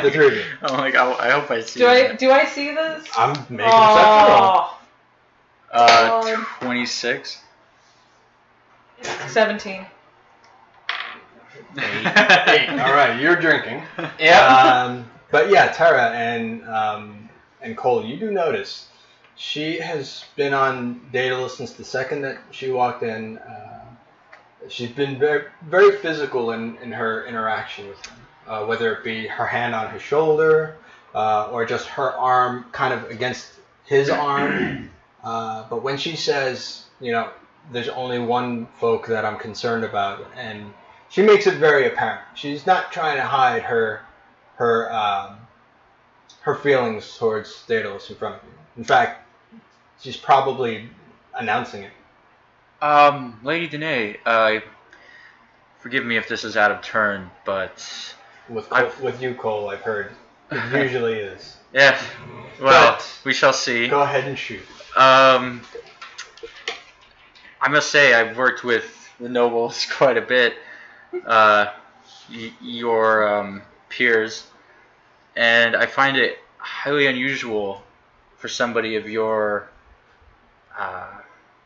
The three of you. I'm like, I hope I see. Do I see this? I'm making a perception roll. 26. 17. 8. All right, you're drinking. Yeah. But yeah, Terra and Kohl, you do notice she has been on Daedalus since the second that she walked in. She's been very, very physical in her interaction with him, whether it be her hand on his shoulder or just her arm kind of against his arm. But when she says, there's only one folk that I'm concerned about, and she makes it very apparent. She's not trying to hide her feelings towards Daedalus in front of you. In fact, she's probably announcing it. Lady Danae, forgive me if this is out of turn, but With you, Kohl, I've heard it usually is. yeah. Well, But we shall see. Go ahead and shoot. I must say I've worked with the nobles quite a bit, your peers, and I find it highly unusual for somebody of your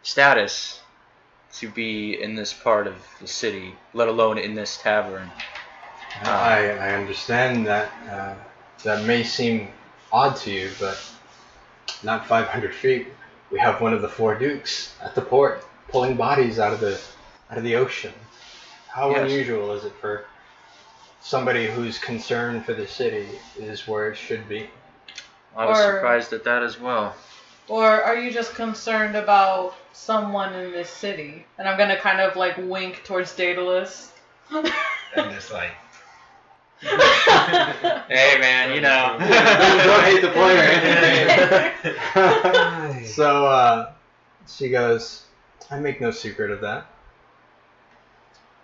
status to be in this part of the city, let alone in this tavern. I understand that that may seem odd to you, but not 500 feet. We have one of the 4 dukes at the port, pulling bodies out of the ocean. How Yes. unusual is it for somebody whose concern for the city is where it should be? I was Or- surprised at that as well. Or are you just concerned about someone in this city? And I'm gonna kind of like wink towards Daedalus. I'm just like, Hey man, Don't hate the player. So she goes, I make no secret of that.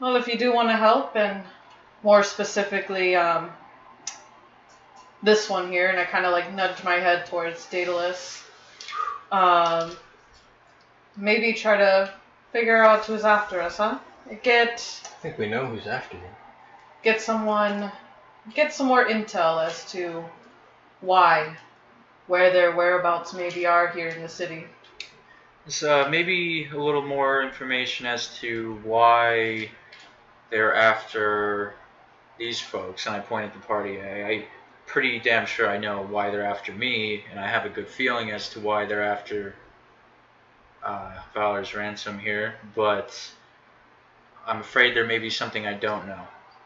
Well, if you do want to help, and more specifically, this one here, and I kind of like nudge my head towards Daedalus. Maybe try to figure out who's after us, huh? I think we know who's after you. Get some more intel as to where their whereabouts maybe are here in the city. So maybe a little more information as to why they're after these folks. And I point at the party. I'm pretty damn sure I know why they're after me, and I have a good feeling as to why they're after Valor's Ransom here, but I'm afraid there may be something I don't know.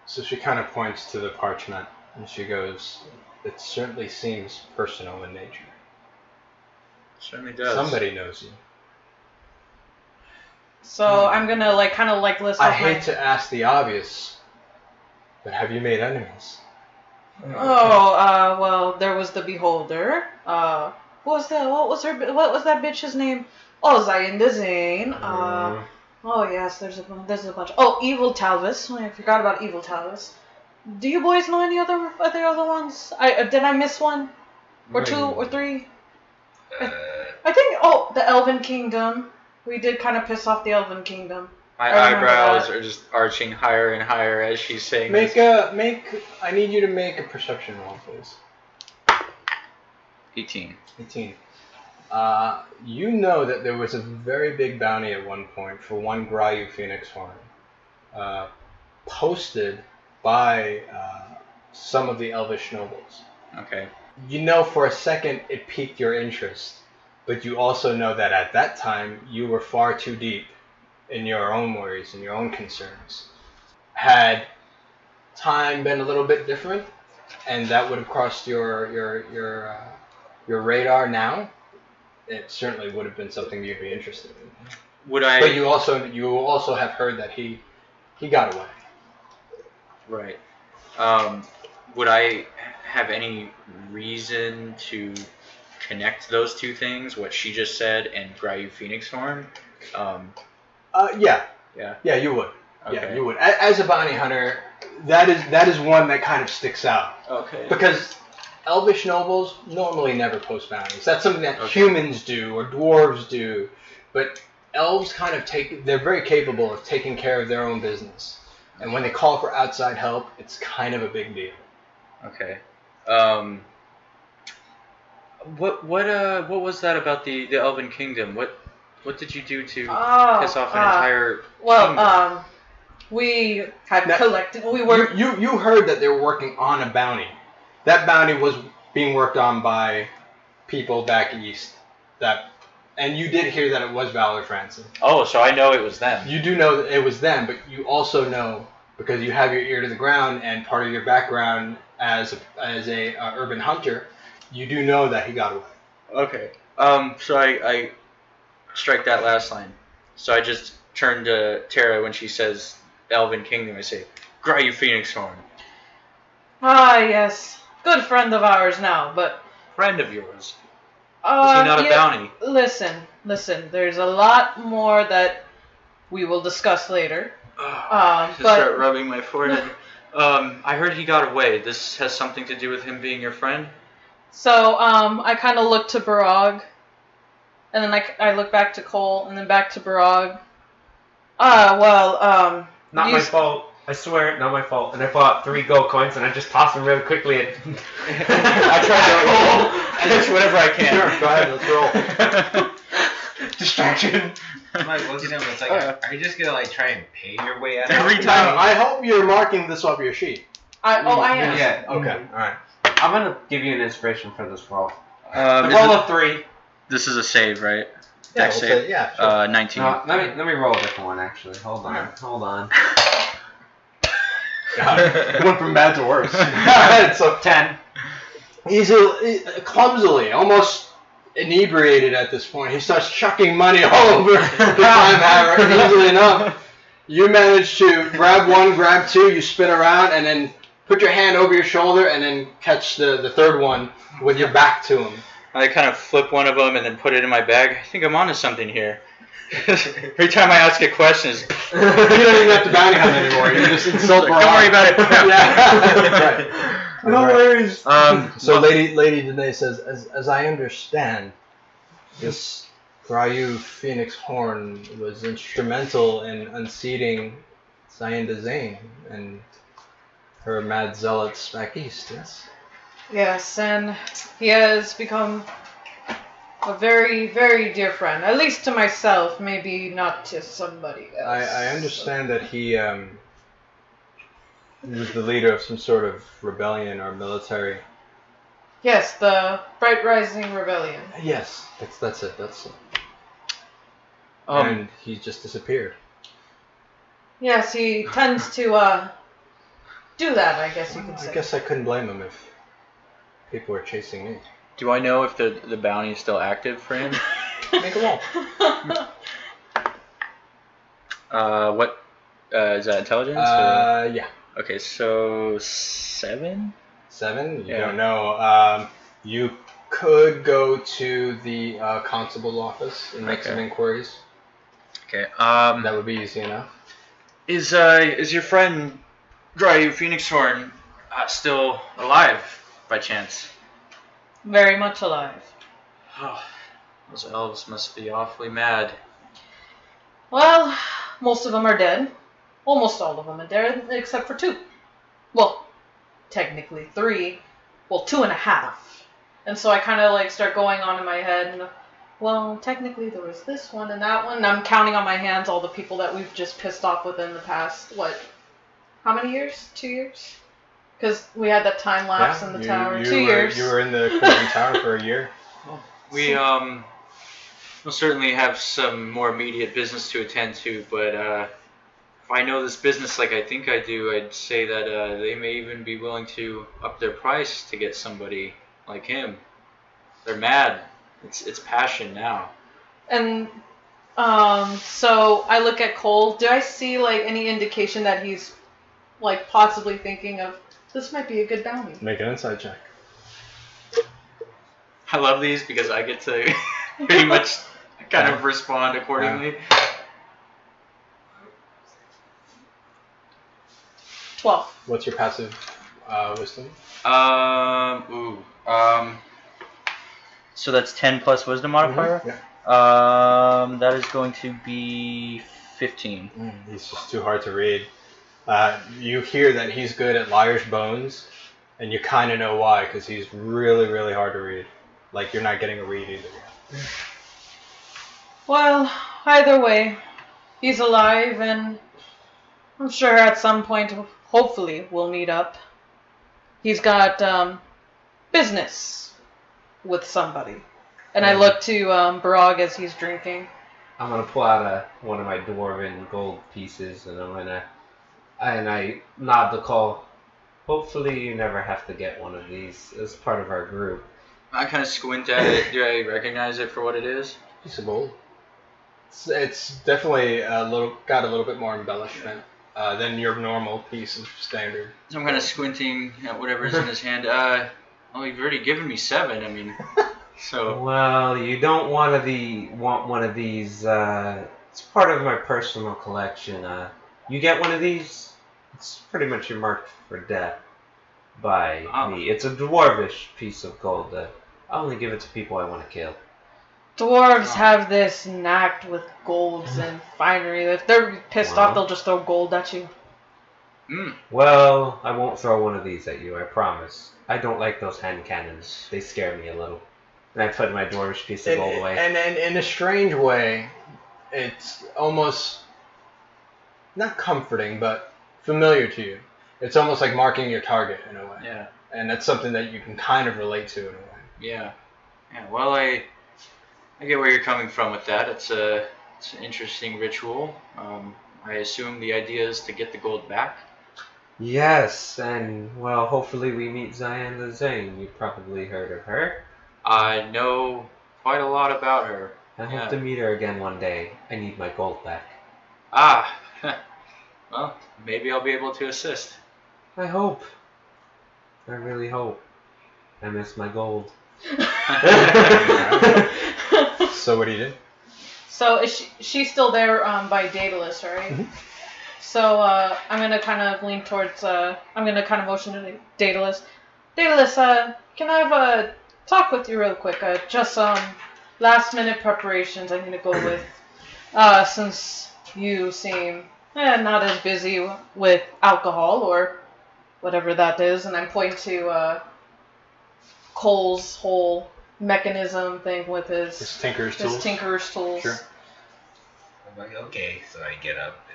So she kind of points to the parchment, and she goes, "It certainly seems personal in nature. Certainly does. Somebody knows you." So I'm gonna kind of list. I hate to ask the obvious, but have you made enemies? Oh, well, there was the Beholder. What was that bitch's name? Oh, Zion the Zane. Oh yes, there's a bunch. Oh, Evil Talvis. I forgot about Evil Talvis. Do you boys know any other ones? Did I miss one, or two, or three? I think. Oh, the Elven Kingdom. We did kind of piss off the Elven Kingdom. My eyebrows are just arching higher and higher as she's saying this. I need you to make a perception roll, please. 18. 18. You know that there was a very big bounty at one point for one Gryu Phoenix Horn, posted by some of the Elvish nobles. Okay. You know for a second it piqued your interest, but you also know that at that time you were far too deep in your own worries and your own concerns. Had time been a little bit different, and that would have crossed your radar now, it certainly would have been something you'd be interested in. But you also have heard that he got away. Right. Would I have any reason to connect those two things, what she just said and Gryu Phoenix Horn? Yeah. Yeah. Yeah, you would. Okay. Yeah, you would. As a bounty hunter, that is one that kind of sticks out. Okay. Because Elvish nobles normally never post bounties. That's something that humans do or dwarves do, but elves they're very capable of taking care of their own business. And when they call for outside help, it's kind of a big deal. Okay. What was that about the Elven Kingdom? What did you do to piss off an entire kingdom? We had collected. We were. You heard that they were working on a bounty. That bounty was being worked on by people back east. And you did hear that it was Valor's Ransom. Oh, so I know it was them. You do know that it was them, but you also know, because you have your ear to the ground and part of your background as a urban hunter, you do know that he got away. Okay. So I strike that last line. So I just turn to Terra when she says Elven Kingdom. I say, Gryu Phoenix Horn. Ah, yes. Good friend of ours now, but... Friend of yours? Is he not a bounty? Listen. There's a lot more that we will discuss later. Start rubbing my forehead. I heard he got away. This has something to do with him being your friend? So, I kind of look to Barog, and then I look back to Kohl, and then back to Barog. Not my fault. I swear, not my fault. And I pull out 3 gold coins, and I just toss them really quickly. I try to roll whatever I can. Sure, go ahead, let's roll. Distraction. I'm like looking at him, it's like, are you just gonna try and pay your way out of every it? time? I hope you're marking this off your sheet. I am. Yeah. Okay, alright. I'm gonna give you an inspiration for this roll. The roll of 3. This is a save, right? Yeah, Dex save? yeah, sure. 19. No, let me roll a different one, actually. Hold on. God, it went from bad to worse. So 10. He's clumsily, almost inebriated at this point. He starts chucking money all over the Clamhammer, and easily enough, you manage to grab one, grab 2, you spin around, and then put your hand over your shoulder, and then catch the third one with your back to him. I kind of flip one of them and then put it in my bag. I think I'm onto something here. Every time I ask a question, you don't even have to bounty hunt anymore. You just insult. Don't worry about it. Yeah. Right. No worries. So Lady Danae says, as I understand, this Ryu Phoenix Horn was instrumental in unseating Cyanda Zane and her mad zealots back east, yes? Yes, and he has become a very, very dear friend. At least to myself, maybe not to somebody else. I understand that he was the leader of some sort of rebellion or military. Yes, the Bright Rising Rebellion. Yes, that's it. And he just disappeared. Yes, he tends to do that, I guess you could say. I guess I couldn't blame him if people were chasing me. Do I know if the bounty is still active for him? Make a roll. What is that, intelligence? Yeah. Okay, so 7? 7? You Yeah. don't know. You could go to the constable's office and make some inquiries. Okay. That would be easy enough. Is your friend Ryu Phoenixhorn still alive by chance? Very much alive. Oh, those elves must be awfully mad. Well, most of them are dead. Almost all of them are dead, except for 2. Well, technically 3. Well, 2.5. And so I kind of like start going on in my head, and well, technically there was this one and that one. And I'm counting on my hands all the people that we've just pissed off within the past, how many years? 2 years? Because we had that time lapse in the tower. 2 years. You were in the Crimson Tower for a year. We will certainly have some more immediate business to attend to, but if I know this business like I think I do, I'd say that they may even be willing to up their price to get somebody like him. They're mad. It's passion now. And so I look at Kohl. Do I see like any indication that he's like possibly thinking of this might be a good bounty? Make an insight check. I love these because I get to pretty much kind of respond accordingly. 12. What's your passive wisdom? So that's 10 plus wisdom modifier? Yeah. That is going to be 15. He's just too hard to read. You hear that he's good at liar's bones, and you kind of know why, because he's really, really hard to read. Like, you're not getting a read either. Well, either way, he's alive, and I'm sure at some point, hopefully, we'll meet up. He's got business with somebody. And I look to Barag as he's drinking. I'm gonna pull out one of my dwarven gold pieces, and I nod the call. Hopefully, you never have to get one of these as part of our group. I kind of squint at it. Do I recognize it for what it is? Piece of gold. It's definitely got a little bit more embellishment than your normal piece of standard. So I'm kind of squinting at whatever's in his hand. Well, you've already given me 7. I mean, so. Well, you don't want one of these. It's part of my personal collection. You get one of these, it's pretty much marked for death by me. It's a dwarvish piece of gold. I only give it to people I want to kill. Dwarves have this knack with golds and finery. If they're pissed off, they'll just throw gold at you. Well, I won't throw one of these at you, I promise. I don't like those hand cannons. They scare me a little. And I put my dwarvish piece of gold away. And in a strange way, it's almost not comforting, but familiar to you. It's almost like marking your target in a way. Yeah. And that's something that you can kind of relate to in a way. Yeah. Yeah. Well, I get where you're coming from with that. It's an interesting ritual. I assume the idea is to get the gold back. Yes, and well, hopefully we meet Cyanda Zane. You've probably heard of her. I know quite a lot about her. I hope to meet her again one day. I need my gold back. Well, maybe I'll be able to assist. I hope. I really hope. I miss my gold. So what do you do? So is she's still there by Daedalus, right? Mm-hmm. So I'm going to kind of lean towards, I'm going to kind of motion to Daedalus. Daedalus, can I have a talk with you real quick? last minute preparations I need to go with. Since you seem not as busy with alcohol or whatever that is, and I'm pointing to Kohl's whole mechanism thing with his Tinker's tools. His Tinker's tools. Sure. I'm like, okay, so I get up.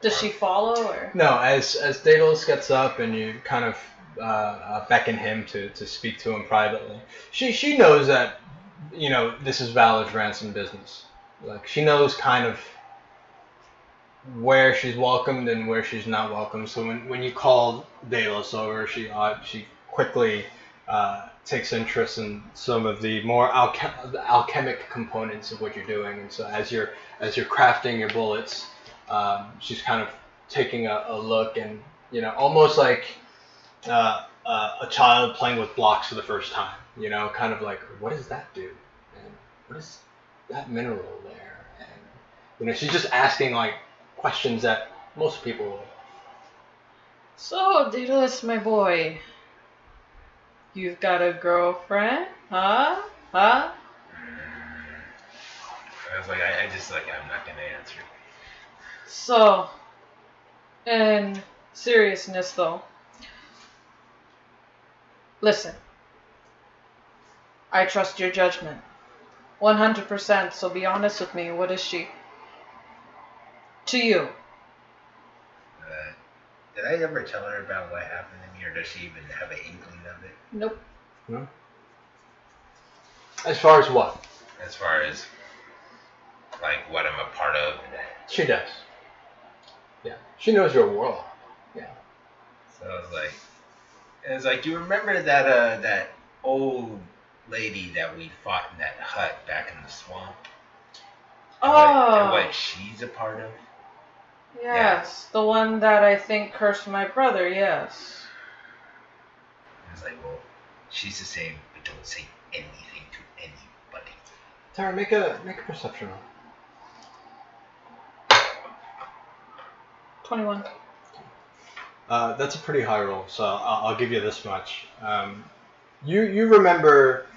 Does she follow or? No, as Daedalus gets up and you kind of beckon him to speak to him privately, she knows that, you know, this is Valor's ransom business. Like, she knows kind of where she's welcomed and where she's not welcome. So when you call Daedalus over, she quickly takes interest in some of the more alchemic components of what you're doing. And so as you're crafting your bullets, she's kind of taking a look and, you know, almost like a child playing with blocks for the first time. You know, kind of like, what does that do? And what is that mineral there? And, you know, she's just asking like questions that most people would. So, Daedalus, my boy, you've got a girlfriend? Huh? I was like, I'm not gonna answer. So, in seriousness though, listen, I trust your judgment 100%, so be honest with me. What is she to you? Did I ever tell her about what happened to me, or does she even have an inkling of it? Nope. No. As far as what? As far as, like, what I'm a part of? She does. Yeah. She knows your world. Yeah. So I was like, do you remember that old lady that we fought in that hut back in the swamp? And what she's a part of? Yes, the one that I think cursed my brother, yes. I was like, well, she's the same, but don't say anything to anybody. Terra, make a perception roll. 21. That's a pretty high roll, so I'll give you this much. You remember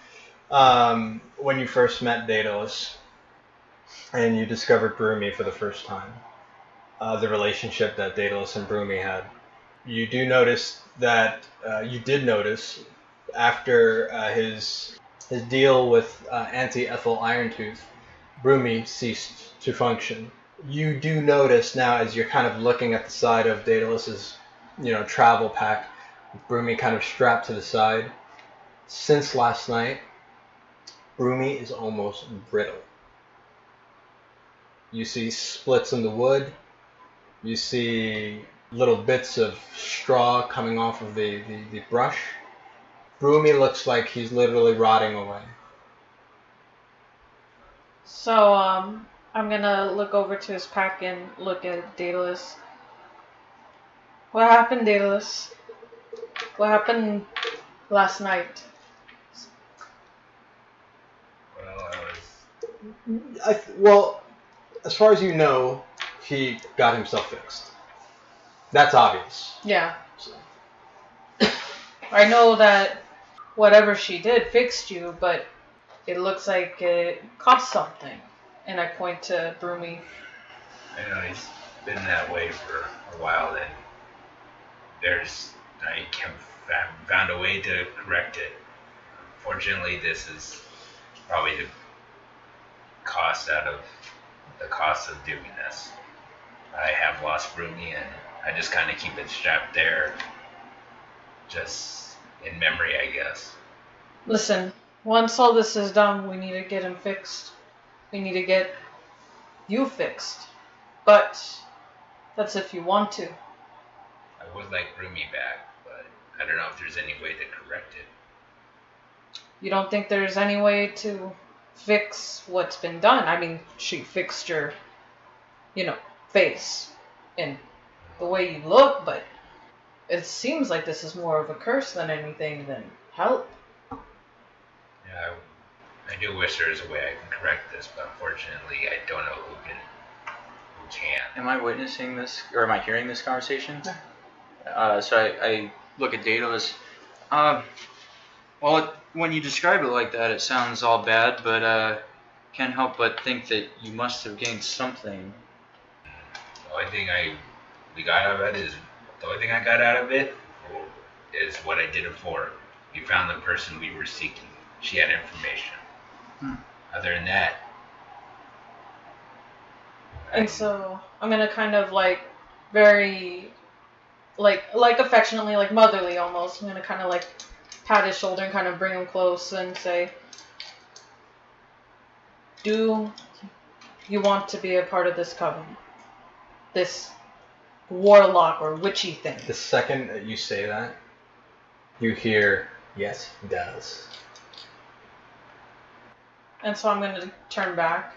when you first met Daedalus and you discovered Brumi for the first time, the relationship that Daedalus and Brumi had. You do notice that you did notice after his deal with anti-Ethel Irontooth, Brumi ceased to function. You do notice now, as you're kind of looking at the side of Daedalus's, you know, travel pack, Brumi kind of strapped to the side. Since last night, Brumi is almost brittle. You see splits in the wood. You see little bits of straw coming off of the brush. Brumi looks like he's literally rotting away. So, I'm gonna look over to his pack and look at Daedalus. What happened, Daedalus? What happened last night? Well, as far as you know, he got himself fixed. That's obvious. Yeah. So. I know that whatever she did fixed you, but it looks like it cost something. And I point to Brumi. I know he's been that way for a while, and I found a way to correct it. Fortunately, this is probably the cost out of the cost of doing this. I have lost Brumi, and I just kind of keep it strapped there, just in memory, I guess. Listen, once all this is done, we need to get him fixed. We need to get you fixed. But that's if you want to. I would like Brumi back, but I don't know if there's any way to correct it. You don't think there's any way to fix what's been done? I mean, she fixed your, face and the way you look, but it seems like this is more of a curse than anything than help. Yeah, I do wish there was a way I can correct this, but unfortunately I don't know who can. Am I witnessing this, or am I hearing this conversation? So I look at Daedalus. Well, when you describe it like that, it sounds all bad, but can't help but think that you must have gained something. The only thing I got out of it is what I did it for. We found the person we were seeking. She had information. Other than that, And so I'm gonna kind of like very like affectionately, like motherly almost. I'm gonna kind of like pat his shoulder and kind of bring him close and say, "Do you want to be a part of this coven? This warlock or witchy thing?" The second that you say that, you hear, "Yes, he does." And so I'm gonna turn back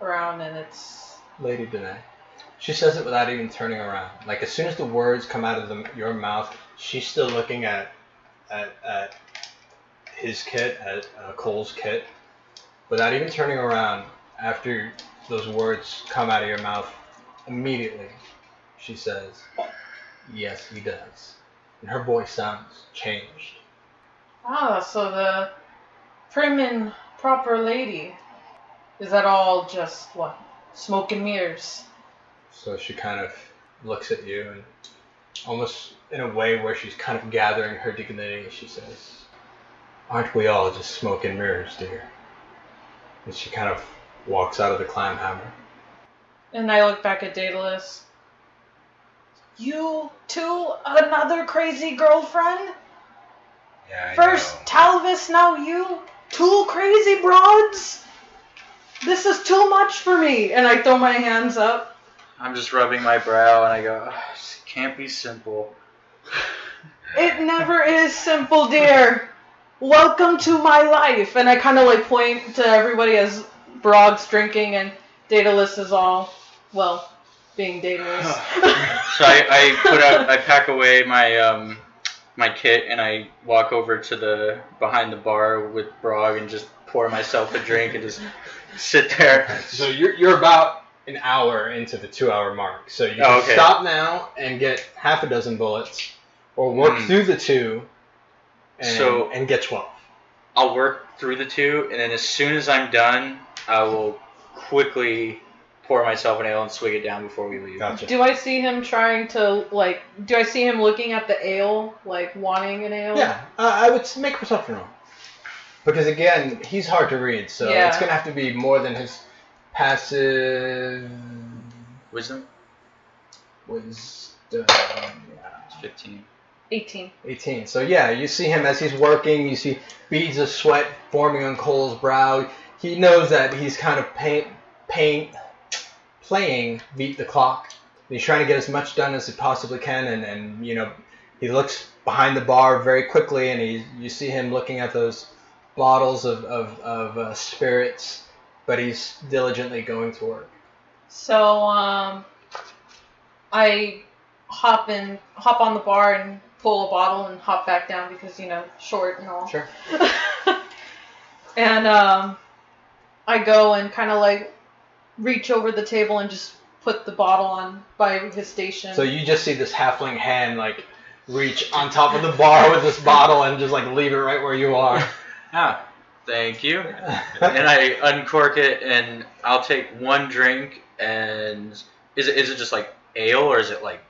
around, and it's Lady Danae. She says it without even turning around. Like, as soon as the words come out of your mouth, she's still looking at his kit, at Kohl's kit, without even turning around. After those words come out of your mouth, immediately she says, "Yes, he does." And her voice sounds changed. so the prim and proper lady. Is that all just what? Smoke and mirrors? So she kind of looks at you and almost in a way where she's kind of gathering her dignity, she says, "Aren't we all just smoke and mirrors, dear?" And she kind of walks out of the Clamhammer. And I look back at Daedalus. You too? Another crazy girlfriend? yeah, I First know. Talvis, now you? Two crazy broads? This is too much for me. And I throw my hands up. I'm just rubbing my brow and I go, "This can't be simple." It never is simple, dear. Welcome to my life. And I kind of like point to everybody as Brog's drinking and Daedalus is all, well, being Daedalus. So I pack away my my kit and I walk over to the behind the bar with Brog and just pour myself a drink and just sit there. So you're about an hour into the 2-hour mark. So you can stop now and get half a dozen bullets, or work through the 2 and get 12. I'll work through the 2, and then as soon as I'm done, I will quickly pour myself an ale and swig it down before we leave. Gotcha. Do I see him trying to, like, do I see him looking at the ale, like, wanting an ale? Yeah, I would make a perception roll. Because again, he's hard to read, so Yeah. it's going to have to be more than his passive Wisdom? wisdom. It's 15. 18. 18. So yeah, you see him as he's working, you see beads of sweat forming on Cole's brow. He knows that he's kind of playing beat the clock. He's trying to get as much done as he possibly can, and you know, he looks behind the bar very quickly, and you see him looking at those bottles of spirits, but he's diligently going to work. So, I hop on the bar and pull a bottle and hop back down because, you know, short and all. Sure. And, I go and kind of like reach over the table and just put the bottle on by his station. So you just see this halfling hand like reach on top of the bar with this bottle and just like leave it right where you are. Ah, thank you. And I uncork it, and I'll take one drink. And is it just like ale, or is it like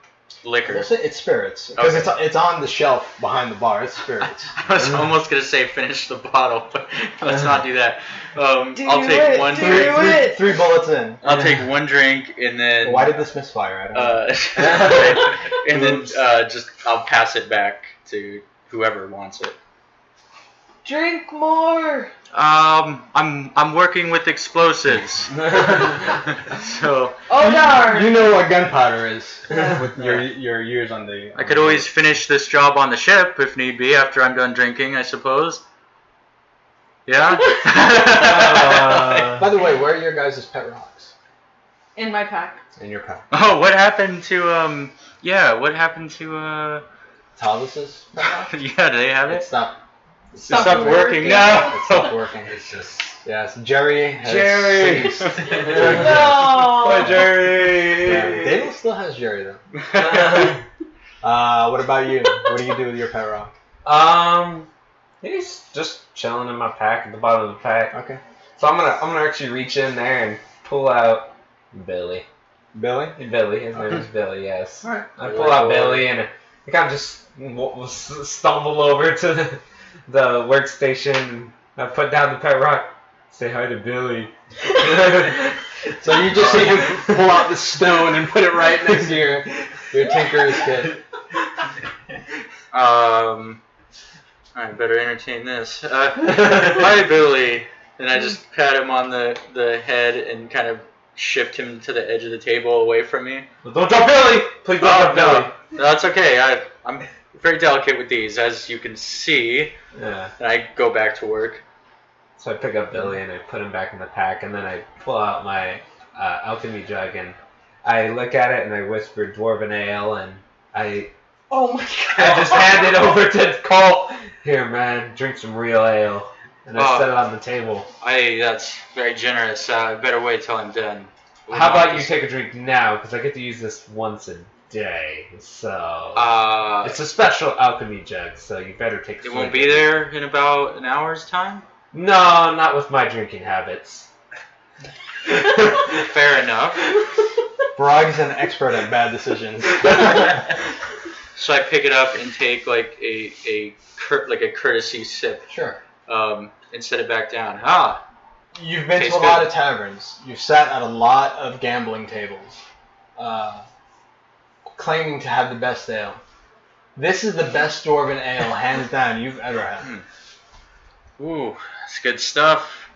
liquor? It's spirits because Okay. it's on the shelf behind the bar. It's spirits. I was almost gonna say finish the bottle, but let's not do that. I'll Do take it, one do drink. it. Three bullets in. I'll take one drink, and then Why did this misfire? I don't know. and then just I'll pass it back to whoever wants it. Drink more. I'm working with explosives. So Oh darn. You know what gunpowder is with your years on the. I could always finish this job on the ship if need be after I'm done drinking, I suppose. Yeah. By the way, where are your guys' pet rocks? In my pack. In your pack. Oh, what happened to what happened to Talvis's pet rock? yeah, do they have It it? stopped. It stopped working now. It stopped working. It's just Yes, Jerry has ceased. No. Bye, Jerry. Yeah, Daniel still has Jerry though. What about you? What do you do with your pet rock? He's just chilling in my pack at the bottom of the pack. Okay. So I'm gonna actually reach in there and pull out Billy. Billy? Billy, his name is Billy. Yes. All right. I pull out Billy and I kind of just stumble over to the workstation. And I put down the pet rock. Say hi to Billy. So you just see him pull out the stone and put it right next to your tinker's kit. I better entertain this. Hi, Billy. And I just pat him on the head and kind of shift him to the edge of the table away from me. Well, don't drop Billy! Please don't drop Billy. No, that's okay. I'm very delicate with these, as you can see. Yeah. And I go back to work. So I pick up Billy and I put him back in the pack, and then I pull out my alchemy jug and I look at it and I whisper Dwarven Ale, and Oh my I god. just hand it over to Kohl. Here, man, drink some real ale. And I set it on the table. That's very generous. Better wait till I'm done. How about you take a drink now? Because I get to use this once a day. So it's a special alchemy jug, so you better take a It won't be there in about an hour's time? No, not with my drinking habits. Fair enough. Brog's an expert at bad decisions. So I pick it up and take like a courtesy sip. Sure. And set it back down. You've been to Tastes a lot good. of taverns. You've sat at a lot of gambling tables, claiming to have the best ale. This is the best Dwarven ale, hands down, you've ever had. Ooh, that's good stuff.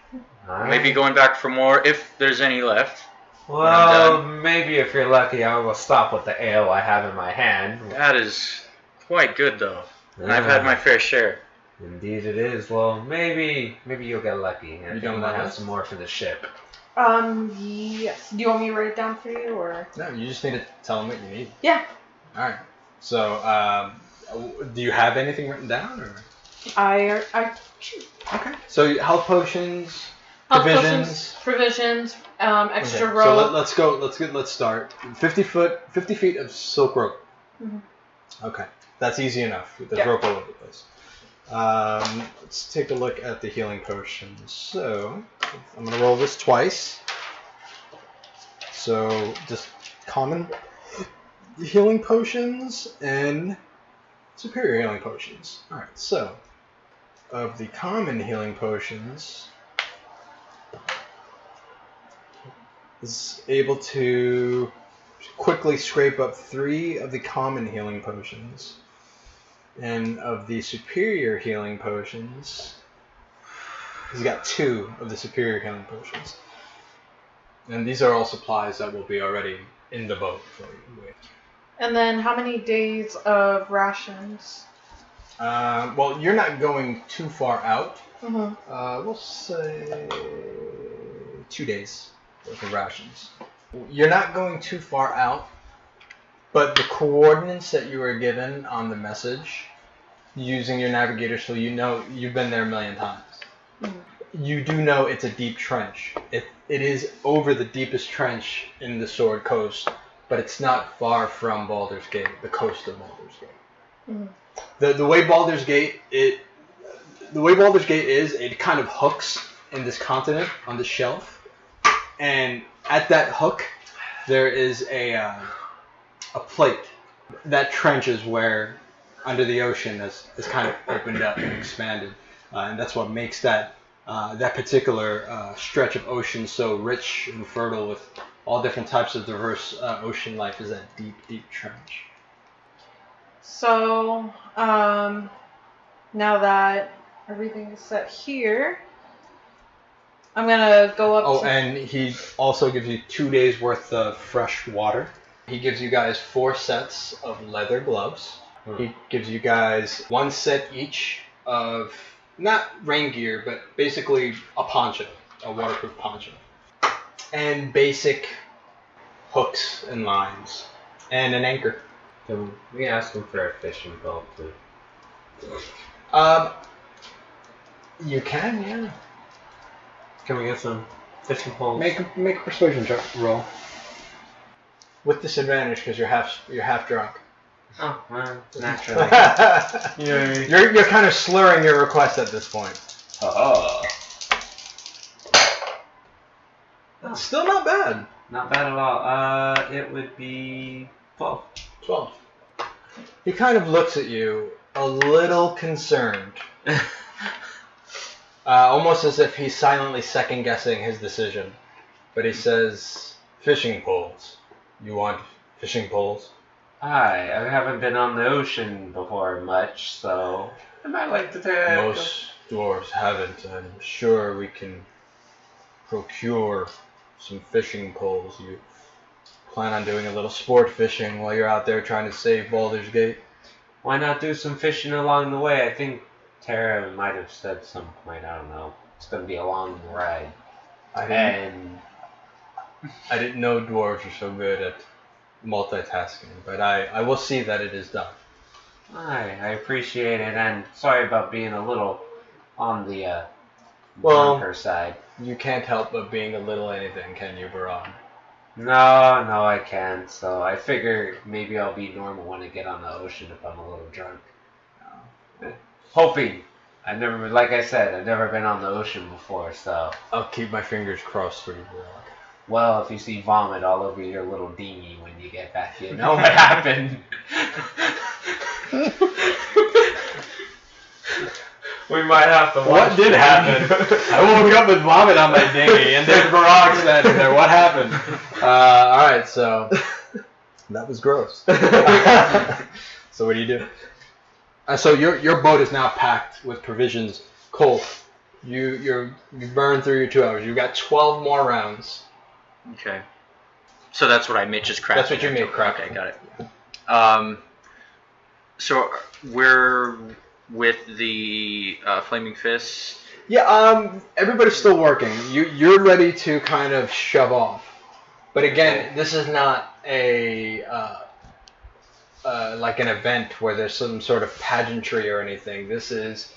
Maybe going back for more if there's any left. Well, maybe if you're lucky, I will stop with the ale I have in my hand. That is quite good though. And I've had my fair share. Indeed it is. Well, maybe you'll get lucky. And You don't might know have this? some more for the ship. Yes. Do you want me to write it down for you, or? No, you just need to tell them what you need. Yeah. All right. So, do you have anything written down, or? I Okay. So health potions, health provisions. potions, provisions, extra Okay, rope. So let's start. 50 feet of silk rope. Mhm. Okay, that's easy enough. There's Yeah. rope all over the place. Let's take a look at the healing potions. So I'm gonna roll this twice. So just common healing potions and superior healing potions. All right. So of the common healing potions, is able to quickly scrape up 3 of the common healing potions. And of the superior healing potions, he's got 2 of the superior healing potions. And these are all supplies that will be already in the boat for you. And then how many days of rations? Well, you're not going too far out. Mm-hmm. We'll say 2 days worth of rations. You're not going too far out, but the coordinates that you were given on the message, using your navigator, so you know you've been there a million times. Mm-hmm. You do know it's a deep trench. It is over the deepest trench in the Sword Coast, but it's not far from Baldur's Gate, the coast of Baldur's Gate. Mm-hmm. The way Baldur's Gate is, it kind of hooks in this continent on the shelf, and at that hook there is a plate. That trench is where under the ocean is kind of opened up and expanded, and that's what makes that particular stretch of ocean so rich and fertile with all different types of diverse ocean life. Is that deep trench. So, now that everything is set here, I'm gonna go up. Oh, and he also gives you 2 days worth of fresh water. He gives you guys 4 sets of leather gloves. He gives you guys 1 set each of, not rain gear, but basically a poncho, a waterproof poncho. And basic hooks and lines. And an anchor. Can we ask him for a fishing boat, too? You can, yeah. Can we get some fishing poles? Make a persuasion roll. With disadvantage because you're half drunk. Oh, well, naturally. You're kind of slurring your request at this point. That's still not bad. Not bad at all. It would be 12. 12. He kind of looks at you a little concerned. Almost as if he's silently second-guessing his decision. But he says, fishing poles. You want fishing poles? Hi, I haven't been on the ocean before much, so I might like to take Most dwarves haven't. I'm sure we can procure some fishing poles. You plan on doing a little sport fishing while you're out there trying to save Baldur's Gate? Why not do some fishing along the way? I think Terra might have said at some point, I don't know. It's going to be a long ride. I didn't know dwarves are so good at multitasking, but I will see that it is done. I appreciate it, and sorry about being a little on the her side. You can't help but being a little anything, can you, Baran? No, I can't. So I figure maybe I'll be normal when I get on the ocean if I'm a little drunk. Hoping. Like I said, I've never been on the ocean before, so. I'll keep my fingers crossed for you, Baran. Well, if you see vomit all over your little dinghy when you get back, you know what happened. We might have to watch. What did happen? I woke up with vomit on my dinghy, and there's Barack standing there. What happened? Alright, so that was gross. So what do you do? So your boat is now packed with provisions. Kohl, you burned through your 2 hours. You got 12 more rounds. Okay. So that's what I made, just crafting. That's what you made, crafting. Okay, got it. So we're with the Flaming Fists. Yeah, everybody's still working. You're ready to kind of shove off. But again, this is not a like an event where there's some sort of pageantry or anything. This is,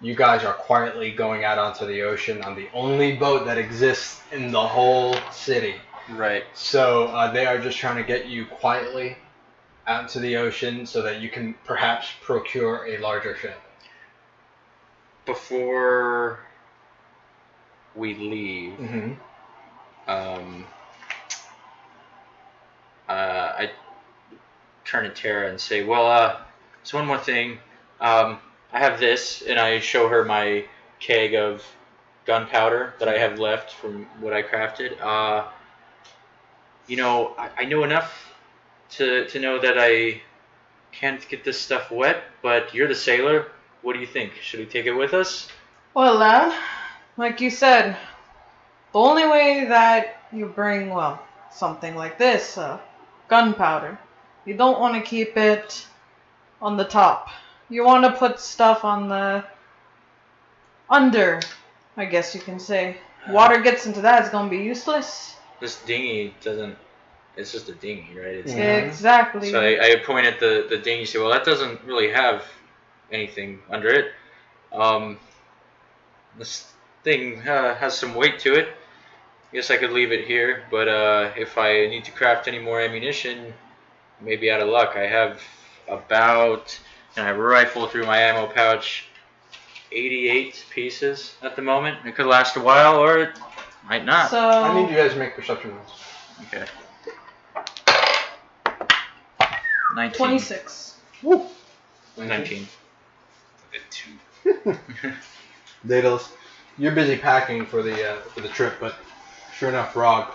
you guys are quietly going out onto the ocean on the only boat that exists in the whole city. Right. So they are just trying to get you quietly out into the ocean so that you can perhaps procure a larger ship. Before we leave, I turn to Terra and say, well, so one more thing. I have this, and I show her my keg of gunpowder that I have left from what I crafted. You know, I know enough to know that I can't get this stuff wet, but you're the sailor. What do you think? Should we take it with us? Well, lad, like you said, the only way that you bring, well, something like this, gunpowder, you don't want to keep it on the top. You want to put stuff on the under, I guess you can say. Water gets into that, it's going to be useless. This dinghy doesn't, it's just a dinghy, right? It's Exactly. So I point at the dinghy and say, well, that doesn't really have anything under it. This thing has some weight to it. I guess I could leave it here, but if I need to craft any more ammunition, maybe out of luck. I have about, and I rifle through my ammo pouch, 88 pieces at the moment. It could last a while, or it might not. So I need you guys to make perception rolls. Okay. 19. 26. Woo. 19. Look at 2. Daedalus, you're busy packing for the trip, but sure enough, Brog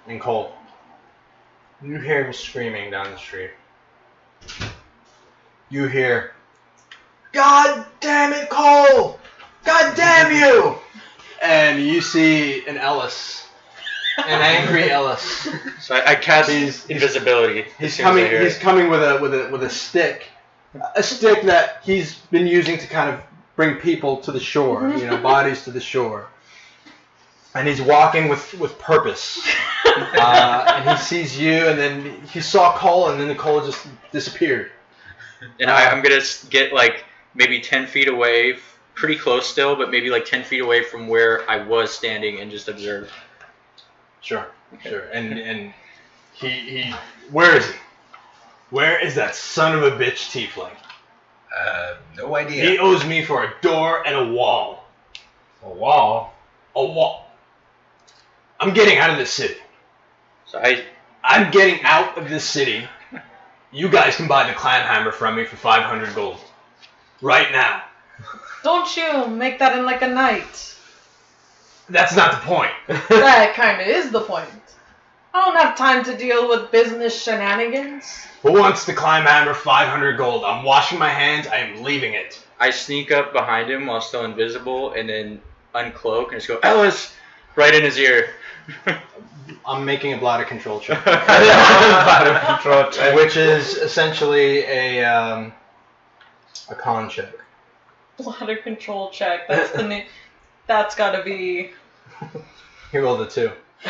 and Kohl, you hear him screaming down the street. You hear, "God damn it, Kohl! God damn you!" And you see an Ellis, an angry Ellis. So I cast invisibility. He's coming with a stick, a stick that he's been using to kind of bring people to the shore, bodies to the shore. And he's walking with purpose. And he sees you, and then he saw Kohl, and then the Kohl just disappeared. And I'm going to get like maybe 10 feet away, pretty close still, but maybe like 10 feet away from where I was standing and just observe. Sure, okay. Sure. And he where is he? Where is that son of a bitch tiefling? No idea. He owes me for a door and a wall. A wall. A wall. I'm getting out of this city. So I'm getting out of this city. You guys can buy the Clamhammer from me for 500 gold. Right now. Don't you make that in like a night. That's not the point. That kind of is the point. I don't have time to deal with business shenanigans. Who wants the Clamhammer 500 gold? I'm washing my hands. I am leaving it. I sneak up behind him while still invisible, and then uncloak and just go, Ellis, right in his ear. I'm making a bladder control check. Bladder control check. Which is essentially a con check. Bladder control check. That's the name. That's gotta be. He rolled a 2. He's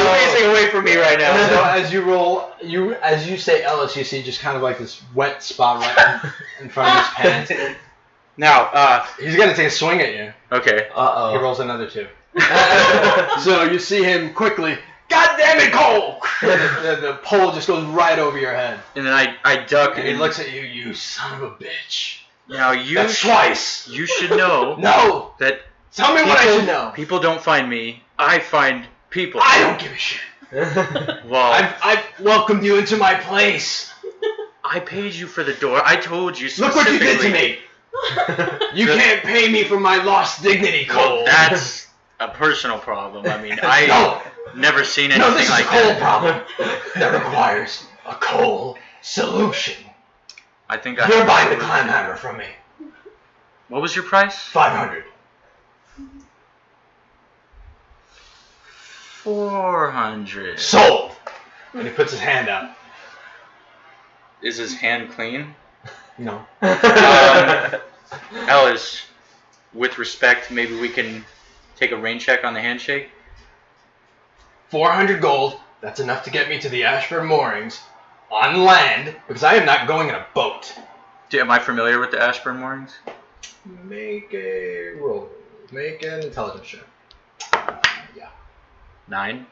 facing away from me right now. So as you roll, as you say Ellis, you see just kind of like this wet spot right in front of his pants. Now, He's gonna take a swing at you. okay. He Uh-oh. rolls another 2. So you see him quickly. God damn it, Kohl! The pole just goes right over your head. And then I duck, And he looks at you, you son of a bitch. Now you That's twice. You should know No! that Tell me what I should know. people don't find me. I find people. I don't give a shit. Well, I've welcomed you into my place. I paid you for the door. I told you Look specifically. what you did to me. You can't pay me for my lost dignity, Kohl. Well, that's a personal problem. I mean, I No. never seen anything No, this is like a Kohl that. problem. That requires a Kohl solution. I think You're buying the Clamhammer from me. What was your price? 500. 400. Sold. And he puts his hand out. Is his hand clean? No. Ellis, with respect, maybe we can take a rain check on the handshake. 400 gold. That's enough to get me to the Ashburn moorings on land, because I am not going in a boat. Am I familiar with the Ashburn moorings? Make a roll. Make an intelligence check. Yeah. 9.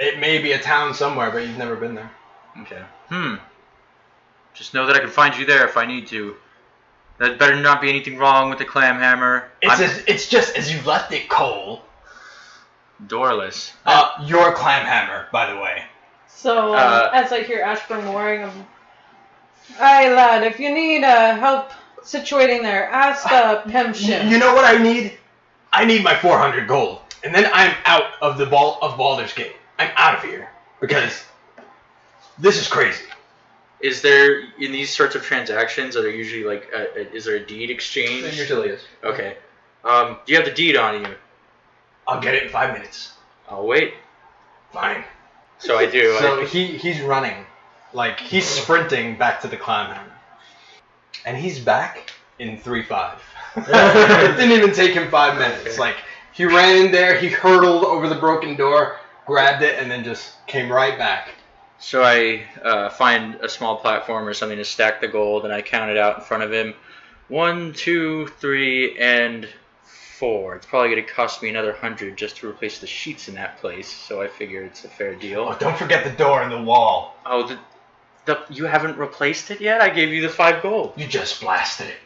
It may be a town somewhere, but you've never been there. Okay. Just know that I can find you there if I need to. There better not be anything wrong with the Clamhammer. It's just as you left it, Kohl. Doorless. Your Clamhammer, by the way. So as I hear Ashburn mooring, aye lad, if you need help situating there, ask Pemshim. You know what I need? I need my 400 gold, and then I'm out of the Baldur's Gate. I'm out of here because this is crazy. Is there, in these sorts of transactions, are there usually like, is there a deed exchange? It usually is. Okay. Do you have the deed on you? I'll get it in 5 minutes. I'll wait. Fine. So I do. So he's running, like he's sprinting back to the Clamhammer, and he's back in 3-5. It didn't even take him 5 minutes. Okay. Like he ran in there, he hurtled over the broken door, grabbed it, and then just came right back. So I find a small platform or something to stack the gold, and I count it out in front of him. 1, 2, 3, and 4. It's probably going to cost me another 100 just to replace the sheets in that place, so I figure it's a fair deal. Oh, don't forget the door and the wall. Oh, you haven't replaced it yet? I gave you the 5 gold. You just blasted it.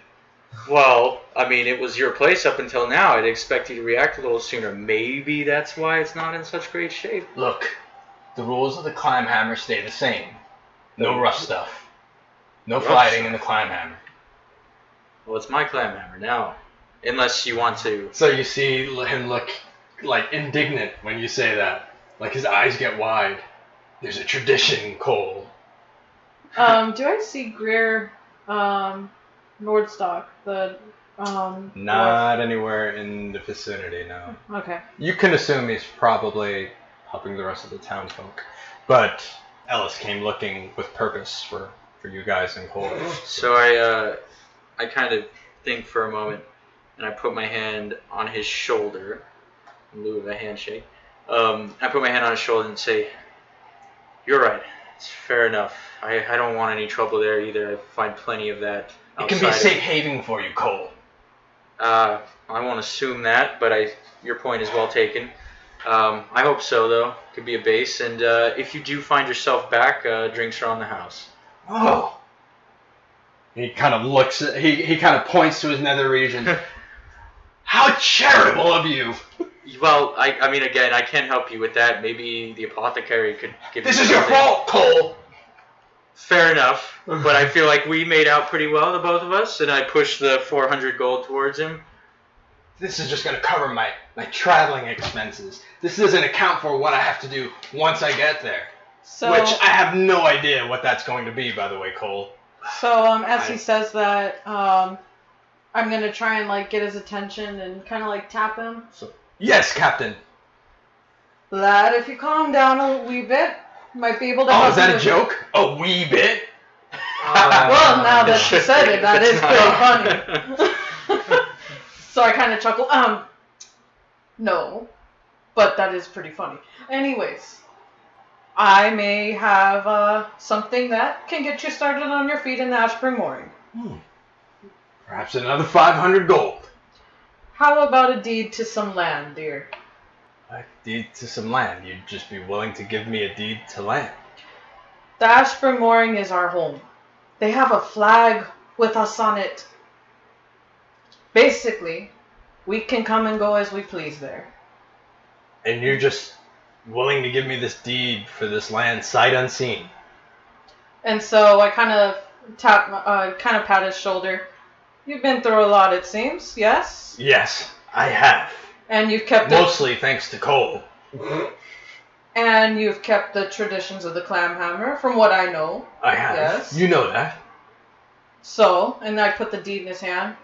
Well, I mean, it was your place up until now. I'd expect you to react a little sooner. Maybe that's why it's not in such great shape. Look, the rules of the Clamhammer stay the same. No rough stuff. No Rough fighting stuff. in the Clamhammer. Well, it's my Clamhammer now. Unless you want to. So you see him look like indignant when you say that. Like his eyes get wide. There's a tradition, Kohl. Do I see Greer Nordstock, the Not anywhere in the vicinity, no. Okay. You can assume he's probably helping the rest of the townsfolk. But Ellis came looking with purpose for you guys in Kohl. So I kind of think for a moment, and I put my hand on his shoulder, in lieu of a handshake. I put my hand on his shoulder and say, "You're right. It's fair enough. I don't want any trouble there either. I find plenty of that It can be a outside safe haven for you, Kohl. I won't assume that, but your point is well taken. I hope so, though. Could be a base. And if you do find yourself back, drinks are on the house. Oh. He kind of looks. He kind of points to his nether region. How charitable of you! Well, I mean, again, I can't help you with that. Maybe the apothecary could give This you is your something. fault, Kohl. Fair enough, but I feel like we made out pretty well, the both of us, and I pushed the 400 gold towards him. This is just going to cover my traveling expenses. This doesn't account for what I have to do once I get there. So, Which I have no idea what that's going to be, by the way, Kohl. so as he says that, I'm gonna try and like get his attention and kind of like tap him. Yes, Captain. Lad, if you calm down a wee bit, might be able to Oh, help is that you a with- joke? A wee bit? Well, now that you said it, that is pretty funny. So I kind of chuckle. No, but that is pretty funny. Anyways, I may have something that can get you started on your feet in the Ashburn Mooring. Perhaps another 500 gold. How about a deed to some land, dear? A deed to some land. You'd just be willing to give me a deed to land. The Ashburn Mooring is our home. They have a flag with us on it. Basically, we can come and go as we please there. And you're just willing to give me this deed for this land sight unseen. And so I kind of pat his shoulder. You've been through a lot, it seems, yes? Yes, I have. And you've kept Mostly thanks to Kohl. And you've kept the traditions of the Clamhammer, from what I know. I have. Yes. You know that. So, and I put the deed in his hand.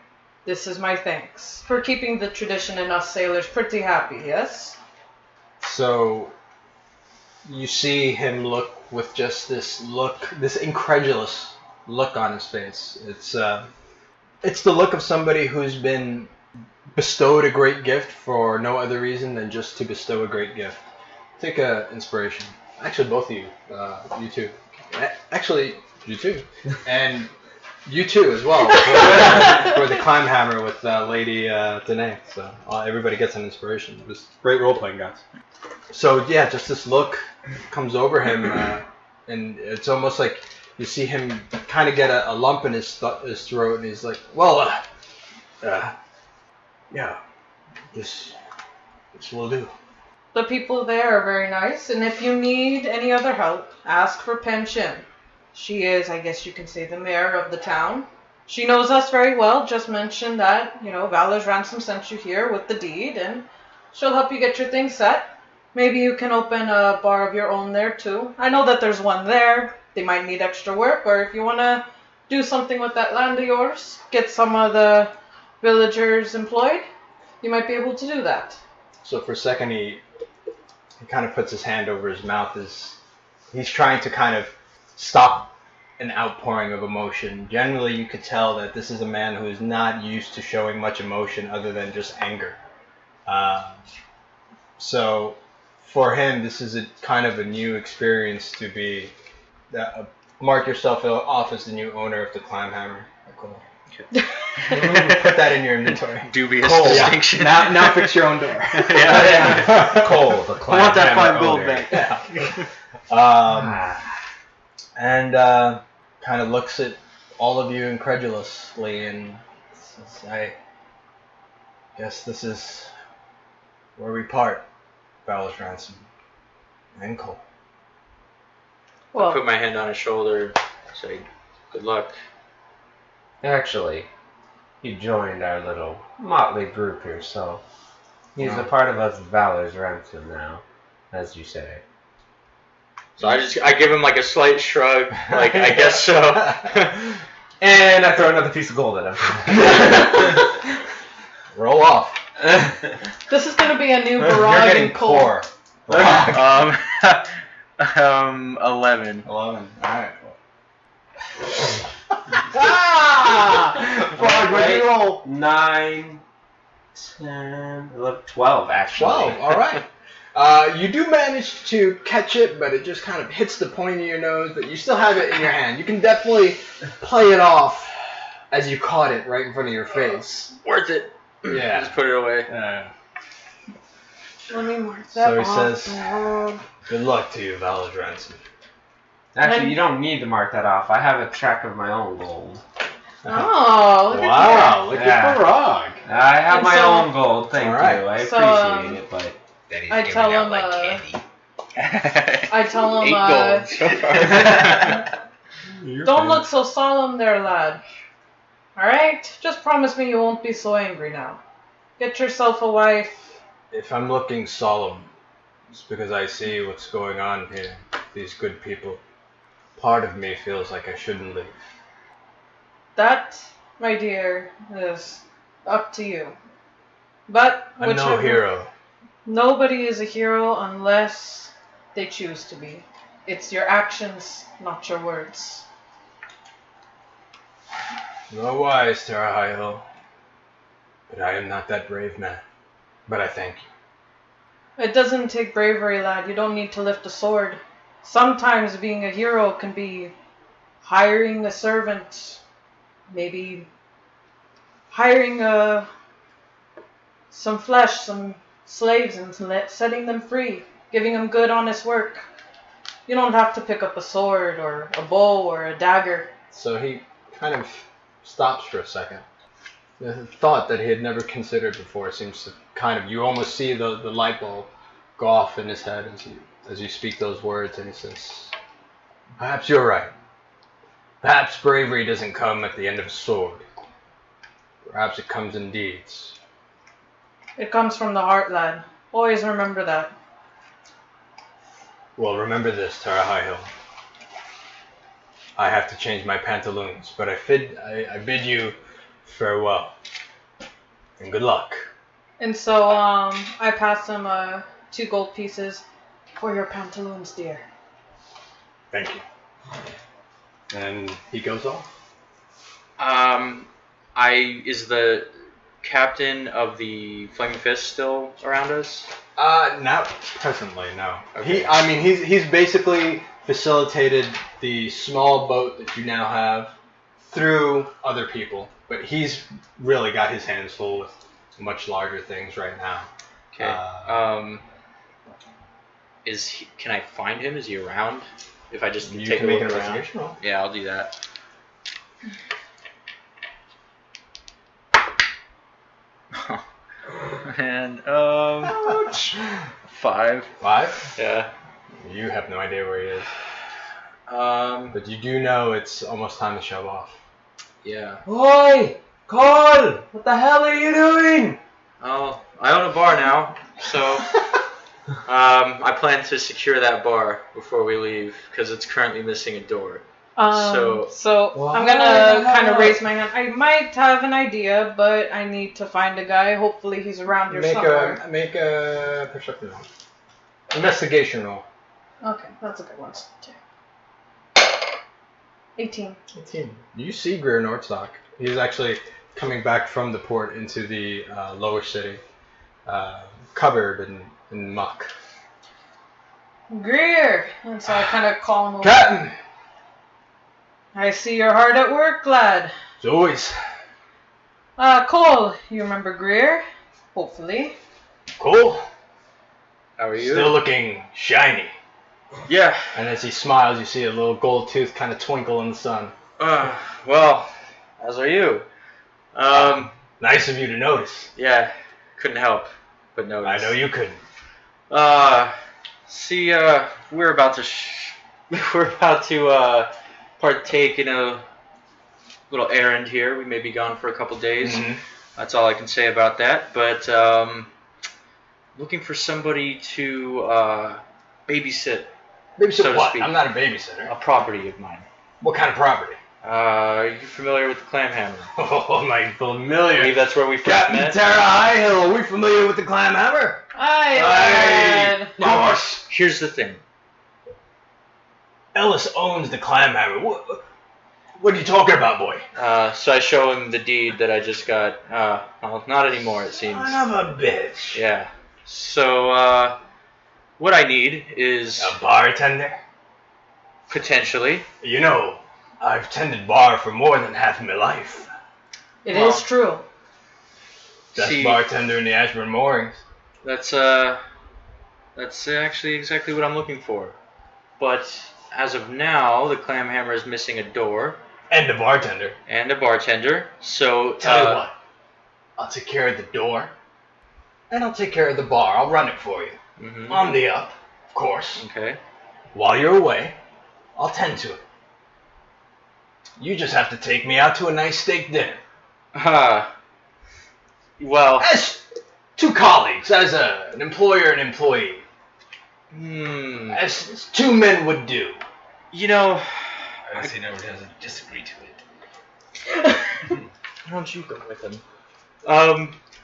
This is my thanks for keeping the tradition and us sailors pretty happy, yes? So, you see him look with just this look, this incredulous look on his face. It's the look of somebody who's been bestowed a great gift for no other reason than just to bestow a great gift. Take a inspiration. Actually, both of you. You too. Actually, you too. And you too as well. For the Clamhammer with Lady Danae. So everybody gets an inspiration. It was Great role playing, guys. so yeah, just this look comes over him, and it's almost like you see him kind of get a lump in his throat, and he's like, "Well, yeah, this will do." The people there are very nice, and if you need any other help, ask for Pension. She is, I guess you can say, the mayor of the town. She knows us very well, just mentioned that, Valor's Ransom sent you here with the deed, and she'll help you get your things set. Maybe you can open a bar of your own there, too. I know that there's one there. They might need extra work, or if you want to do something with that land of yours, get some of the villagers employed, you might be able to do that. So for a second, he kind of puts his hand over his mouth as he's trying to kind of stop an outpouring of emotion. Generally, you could tell that this is a man who is not used to showing much emotion other than just anger. So for him, this is a kind of a new experience to be. Mark yourself off as the new owner of the Clamhammer. Cool. Put that in your inventory. Dubious Kohl, yeah. distinction. Now fix your own door. Yeah. Kohl, the I want that Clamhammer 5 gold owner. back. And kind of looks at all of you incredulously and says, I guess this is where we part, Valor's Ransom and Kohl. I Well, put my hand on his shoulder, say, good luck. Actually, he joined our little motley group here, so he's a part of us Valor's Ransom now, as you say. So I give him like a slight shrug, like, I guess so. And I throw another piece of gold at him. Roll off. this is going to be a new You're Barag getting and Kohl. poor. 11. 11. Alright. Frog, what did you roll? 9, 10, 11, 12, actually. 12, alright. You do manage to catch it, but it just kind of hits the point of your nose, but you still have it in your hand. You can definitely play it off as you caught it right in front of your face. Worth it. Yeah. Just put it away. Let me mark that So he off. says, "Good luck to you, Valor Ransom." Actually, you don't need to mark that off. I have a track of my own gold. Oh, look Wow, look Yeah. at Barag. I have And my so- own gold. Thank Alright. you. I So, appreciate it, but That he's I giving tell out him, like candy. I tell him, 8 gold so far. don't look so solemn there, lad. Alright? Just promise me you won't be so angry now. Get yourself a wife. If I'm looking solemn, it's because I see what's going on here. These good people. Part of me feels like I shouldn't leave. That, my dear, is up to you. But I'm no hero. Nobody is a hero unless they choose to be. It's your actions, not your words. No wise, Terra Highhill. But I am not that brave man. But I thank you. It doesn't take bravery, lad. You don't need to lift a sword. Sometimes being a hero can be hiring a servant, maybe hiring some flesh, some slaves, and setting them free, giving them good, honest work. You don't have to pick up a sword or a bow or a dagger. So he kind of stops for a second. The thought that he had never considered before seems to kind of, you almost see the light bulb go off in his head as you speak those words, and he says, "Perhaps you're right. Perhaps bravery doesn't come at the end of a sword. Perhaps it comes in deeds." It comes from the heart, lad. Always remember that. Well, remember this, Terra Highhill. I have to change my pantaloons, but I bid you farewell. And good luck. And so I pass him 2 gold pieces for your pantaloons, dear. Thank you. And he goes off. Is the captain of the Flaming Fist still around us? Not presently, no. Okay. He's basically facilitated the small boat that you now have through other people, but he's really got his hands full with much larger things right now. Okay. Can I find him? Is he around? If I just You take can a make look an around. investigation roll. Yeah, I'll do that. And Ouch! 5. 5? Yeah. You have no idea where he is, Um. but you do know it's almost time to show off. Yeah. Oi! Kohl! What the hell are you doing? Oh, I own a bar now, so I plan to secure that bar before we leave because it's currently missing a door. So I'm gonna kind of raise my hand. I might have an idea, but I need to find a guy. Hopefully he's around here somewhere. Make a perception roll. Investigation roll. Okay, that's a good one. 18. 18. You see Greer Nordstock. He's actually coming back from the port into the lower city, covered in muck. Greer! And so I kind of call him over. Captain! I see you're hard at work, lad. As always. Kohl, you remember Greer? Hopefully. Cool. How are you? Still looking shiny. Yeah. And as he smiles, you see a little gold tooth kind of twinkle in the sun. Well, as are you. Nice of you to notice. Yeah. Couldn't help but notice. I know you couldn't. See, we're about to partake in a little errand here. We may be gone for a couple days. Mhm. That's all I can say about that. But looking for somebody to babysit Babysit So to what? speak. I'm not a babysitter. a property of mine. What kind of property? Are you familiar with the Clamhammer? Oh, my I familiar. believe that's where we first Captain met. Terra Highhill, are we familiar with the Clamhammer? Aye, lad. Of course. Here's the thing. Ellis owns the Clamhammer. What are you talking about, boy? So I show him the deed that I just got. Well, not anymore, it seems. Son of a bitch. Yeah. So, what I need is A bartender? potentially. You know, I've tended bar for more than half of my life. It Well, is true. Best See- bartender in the Ashburn Moorings. That's That's actually exactly what I'm looking for. But as of now, the Clamhammer is missing a door And the bartender. and a bartender. So Tell you what, I'll take care of the door, and I'll take care of the bar. I'll run it for you. Mhm. On the up, of course. Okay. While you're away, I'll tend to it. You just have to take me out to a nice steak dinner. Well. As two colleagues, as an employer and employee. As two men would do. You know, I say never doesn't disagree to it. why don't you go with him?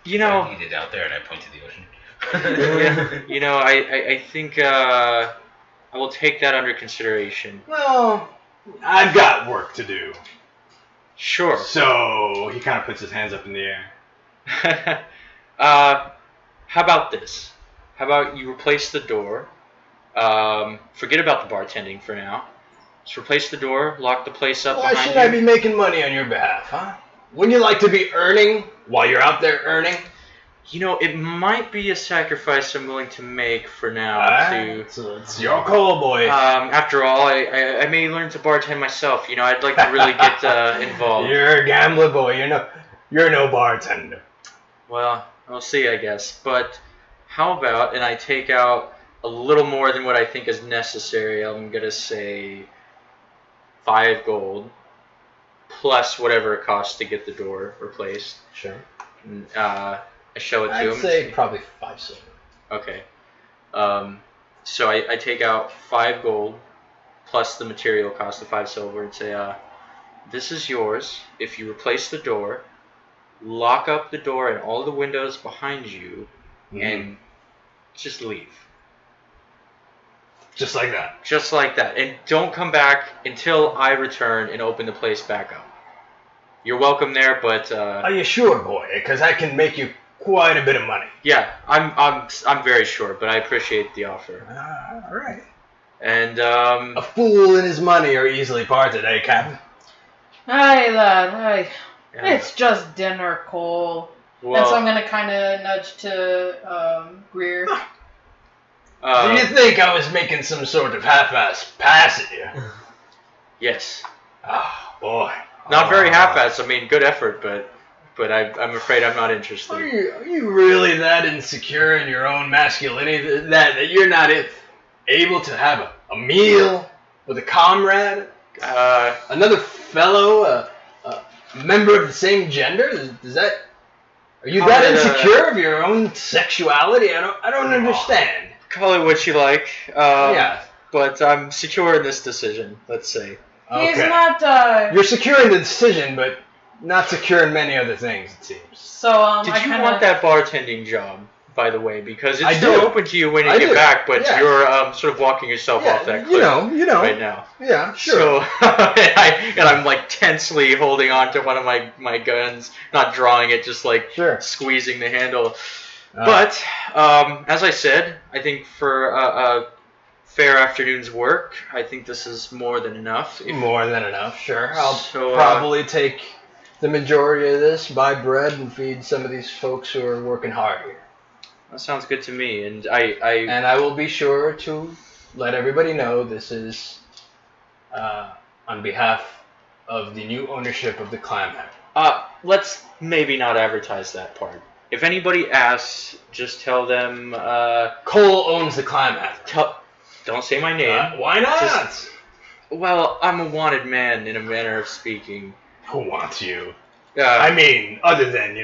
You know. I need it out there, and I point to the ocean. You know, I think I will take that under consideration. Well, I've got work to do. Sure. So he kind of puts his hands up in the air. How about this? How about you replace the door? Forget about the bartending for now. Just replace the door, lock the place up Why behind should you. I be making money on your behalf, huh? Wouldn't you like to be earning while you're out there earning? You know, it might be a sacrifice I'm willing to make for now. It's your call, boy. After all, I may learn to bartend myself. You know, I'd like to really get involved. You're a gambler, boy. You're no bartender. Well, we'll see, I guess. But how about, and I take out a little more than what I think is necessary. I'm gonna say 5 gold plus whatever it costs to get the door replaced. Sure. And, I show it to him. I'd say probably 5 silver. Okay. So I take out 5 gold plus the material cost of 5 silver and say, this is yours. If you replace the door, lock up the door and all the windows behind you, and just leave. Just like that. Just like that. And don't come back until I return and open the place back up. You're welcome there, but Are you sure, boy? Because I can make you quite a bit of money. yeah, I'm very short, but I appreciate the offer. All right. And A fool and his money are easily parted, eh, Captain? Aye, lad, aye. yeah, It's just dinner, Kohl. well, And so I'm gonna kind of nudge to Greer. Do you think I was making some sort of half-ass pass at you? yes. Oh, boy. Not very half-assed. I mean, good effort, but I'm afraid I'm not interested. Are you really that insecure in your own masculinity that you're not able to have a meal with a comrade? Another fellow, a member of the same gender? Are you that insecure of your own sexuality? I don't understand. Call it what you like. Yeah. But I'm secure in this decision, let's say. He's Okay. not, You're secure in the decision, but not secure in many other things, it seems. so, Did I you kinda... want that bartending job, by the way? Because it's I still do. open to you when you I get do. back, but Yeah. you're sort of walking yourself off that cliff you know. right now. Yeah, sure. So, and I'm like tensely holding on to one of my guns, not drawing it, just like Sure. squeezing the handle. But, as I said, I think for a fair afternoon's work, I think this is more than enough. More than enough, sure. I'll So, probably take the majority of this, buy bread, and feed some of these folks who are working hard here. That sounds good to me, and I And I will be sure to let everybody know this is on behalf of the new ownership of the Clamhammer. let's maybe not advertise that part. If anybody asks, just tell them, Kohl owns the Clamhammer. don't say my name. Why not? Just- Well, I'm a wanted man, in a manner of speaking. Who wants you? Uh, I mean, other than,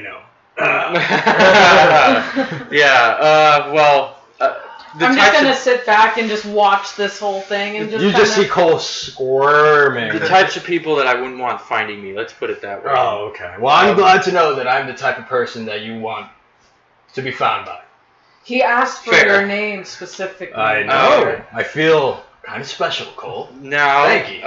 the I'm just types gonna of, sit back and just watch this whole thing and just you just see kinda... Kohl squirming. the types of people that I wouldn't want finding me. Let's put it that way. Oh, okay. Well, I'm glad to know that I'm the type of person that you want to be found by. He asked for Fair. your name specifically. I know. Okay. I feel kind of special, Kohl. Now, Thank you.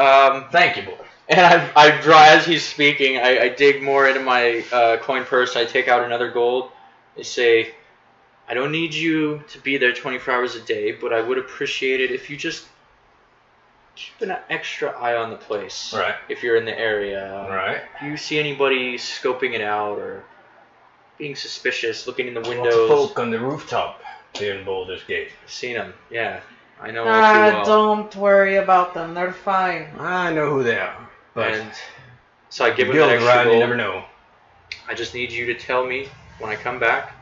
Thank you, boy. And I draw, as he's speaking, I dig more into my coin purse. I take out another gold. I say, I don't need you to be there 24 hours a day, but I would appreciate it if you just keep an extra eye on the place. Right. If you're in the area. Right. If you see anybody scoping it out or being suspicious, looking in the Lots of windows. folk on the rooftop here in Baldur's Gate. Seen them, yeah. I know all too well. Don't worry about them. They're fine. I know who they are. But And so I give him guild an extra around, you gold. never know. I just need you to tell me when I come back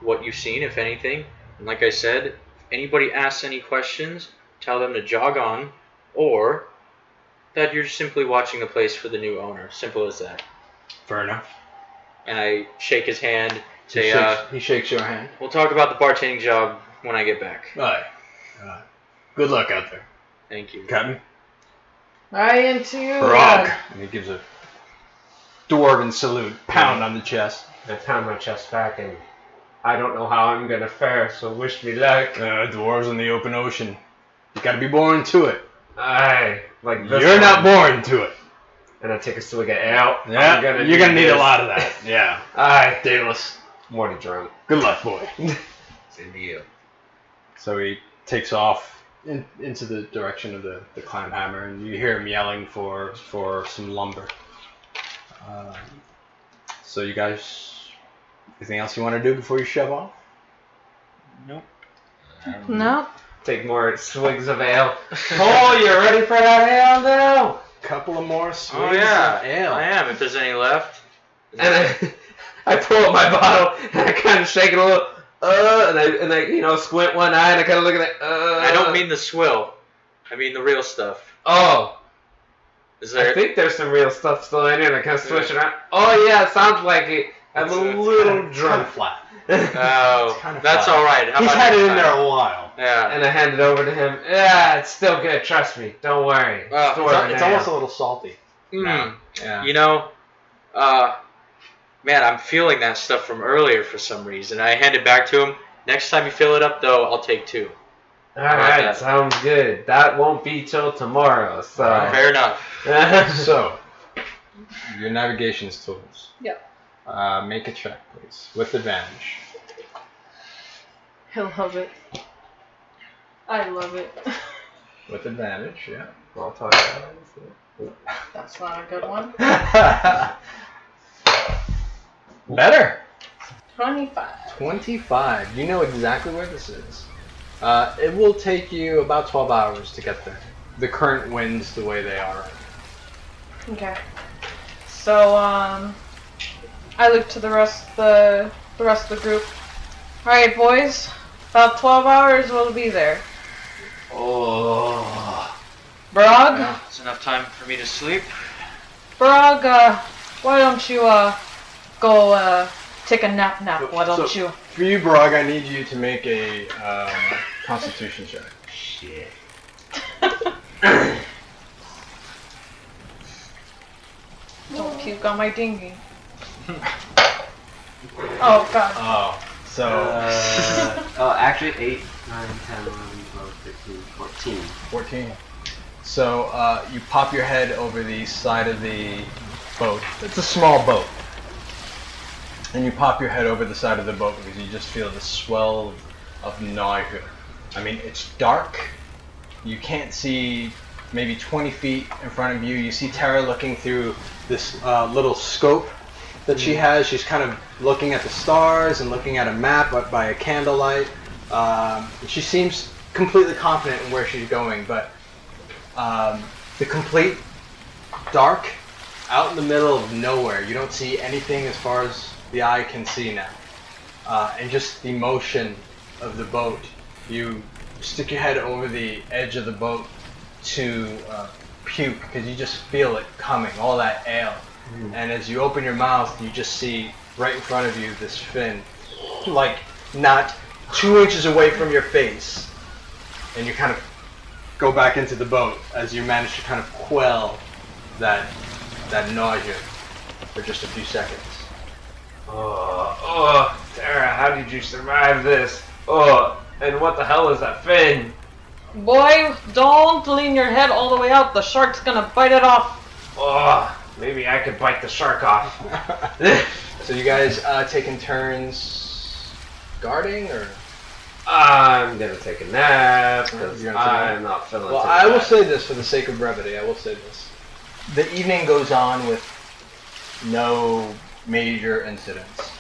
what you've seen, if anything. And like I said, if anybody asks any questions, tell them to jog on, or that you're simply watching the place for the new owner. Simple as that. Fair enough. And I shake his hand, say, He shakes your hand. we'll talk about the bartending job when I get back. Alright. Good luck out there. Thank you. Captain. Right into you. Frog. And he gives a dwarven salute. Pound on the chest. I pound my chest back, and I don't know how I'm gonna fare, so wish me luck. Dwarves in the open ocean. You gotta be born to it. Aye, like this You're one. not born to it. And I take a swig of ale. Yeah, you're gonna need this. a lot of that. Yeah. Aye, Daedalus. I'm already drunk. Good luck, boy. Same to you. So he takes off into the direction of the Clamhammer, and you hear him yelling for some lumber. So you guys, anything else you want to do before you shove off? Nope. No. Take more swigs of ale. Oh, you ready for that ale now? Couple of more swigs Oh, yeah. of ale. I am, if there's any left. And I pull up my bottle and I kind of shake it a little. And I you know squint one eye and I kind of look at it. I don't mean the swill. I mean the real stuff. Oh, Is there? I think there's some real stuff still in here. And I kind of switch it around. Oh yeah, it sounds like it. I'm a little Kind drunk. of flat. Oh, kinda that's flat. all right. How He's about had it next in there time? a while. Yeah. And I hand it over to him. Yeah, it's still good. Trust me. Don't worry. Well, Dwarven It's ale. almost a little salty. Mm. Yeah. You know, man, I'm feeling that stuff from earlier for some reason. I hand it back to him. Next time you fill it up, though, I'll take 2. All right, sounds good. That won't be till tomorrow. So. Fair enough. So, your navigation's tools. Yep. Make a check, please, with advantage. He'll love it. I love it. With advantage, yeah. I'll talk about it. That's not a good one. Better. 25. 25. You know exactly where this is. It will take you about 12 hours to get there. The current winds the way they are. Okay. So I look to the rest of the group. All right, boys. About 12 hours we'll be there. Oh. Brog, Well, it's enough time for me to sleep. Brog, why don't you go take a nap? Why don't So- you? For you, Brog, I need Need you to make a Constitution check. Shit. Don't puke on my dinghy. Oh God. Oh, so Actually 8, 9, 10, 11, 12, 13, 14. 14. So you pop your head over the side of the boat. It's a small boat. And you pop your head over the side of the boat because you just feel the swell of nausea. I mean, it's dark. You can't see maybe 20 feet in front of you. You see Terra looking through this little scope that she has. She's kind of looking at the stars and looking at a map by a candlelight. She seems completely confident in where she's going, but the complete dark, out in the middle of nowhere. You don't see anything as far as the eye can see now. And just the motion of the boat. You stick your head over the edge of the boat to puke because you just feel it coming, all that ale. And as you open your mouth, you just see right in front of you this fin, like not 2 inches away from your face. And you kind of go back into the boat as you manage to kind of quell that nausea for just a few seconds. Oh, Terra, how did you survive this? Oh, and what the hell is that fin? Boy, don't lean your head all the way out. The shark's gonna bite it off. Oh, maybe I could bite the shark off. So you guys taking turns guarding, or? I'm gonna take a nap because You're gonna take a nap? I'm not feeling Well, too I will bad. say this for the sake of brevity. I will say this: the evening goes on with no major incidents.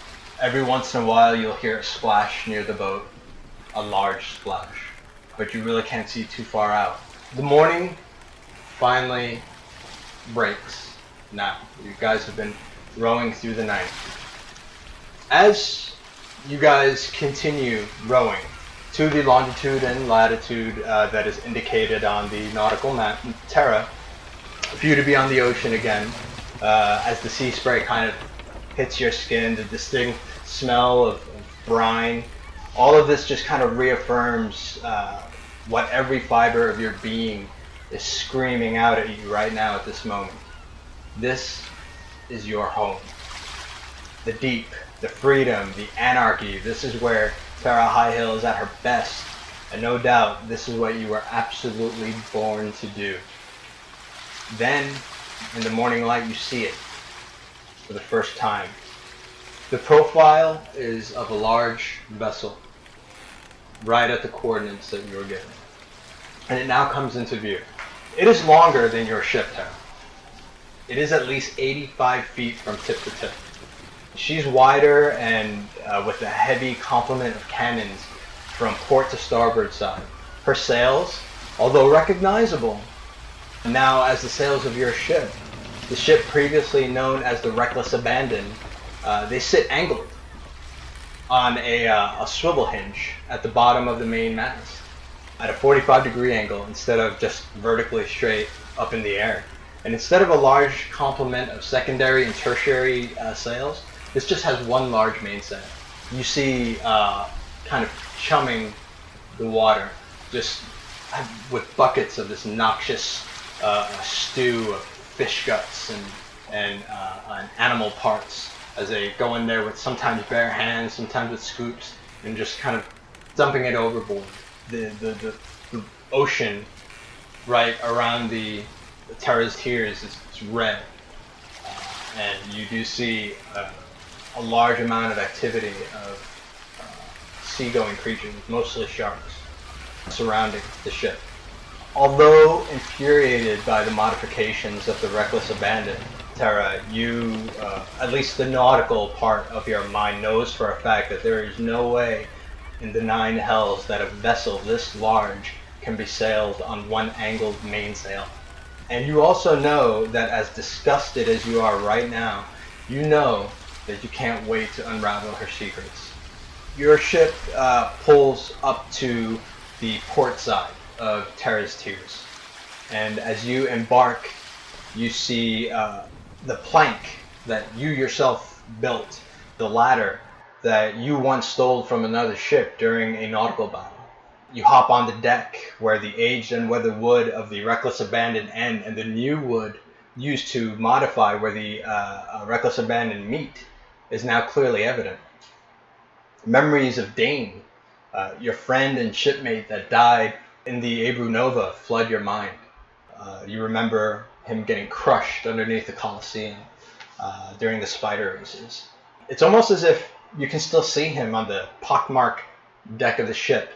Every once in a while, you'll hear a splash near the boat. a large splash, but you really can't see too far out. The morning finally breaks now. You guys have been rowing through the night. As you guys continue rowing to the longitude and latitude that is indicated on the nautical map, Terra, for you to be on the ocean again, as the sea spray kind of hits your skin, the distinct smell of brine, all of this just kind of reaffirms what every fiber of your being is screaming out at you right now at this moment. This is your home. The deep, the freedom, the anarchy, this is where Terra High Hill is at her best. And no doubt, this is what you were absolutely born to do. Then, in the morning light, you see it for the first time. The profile is of a large vessel, right at the coordinates that you were given. And it now comes into view. It is longer than your ship, Terra. It is at least 85 feet from tip to tip. She's wider and with a heavy complement of cannons from port to starboard side. Her sails, although recognizable now as the sails of your ship, the ship previously known as the Reckless Abandon, they sit angled on a swivel hinge at the bottom of the main mast at a 45-degree angle instead of just vertically straight up in the air. And instead of a large complement of secondary and tertiary sails, this just has one large mainsail. You see kind of chumming the water, just with buckets of this noxious stew of fish guts and animal parts as they go in there with sometimes bare hands, sometimes with scoops, and just kind of dumping it overboard. The ocean right around the Terra's Tears is red, and you do see a large amount of activity of seagoing creatures, mostly sharks, surrounding the ship. Although infuriated by the modifications of the Reckless Abandon, Terra, you, at least the nautical part of your mind, knows for a fact that there is no way in the nine hells that a vessel this large can be sailed on one angled mainsail. And you also know that as disgusted as you are right now, you know that you can't wait to unravel her secrets. Your ship pulls up to the port side of Terra's Tears. And as you embark, you see the plank that you yourself built, the ladder that you once stole from another ship during a nautical battle. You hop on the deck where the aged and weathered wood of the Reckless Abandon end and the new wood used to modify where the Reckless Abandon meet is now clearly evident. Memories of Dane, your friend and shipmate that died in the Ebru Nova, flood your mind. You remember him getting crushed underneath the Colosseum during the spider races. It's almost as if you can still see him on the pockmarked deck of the ship,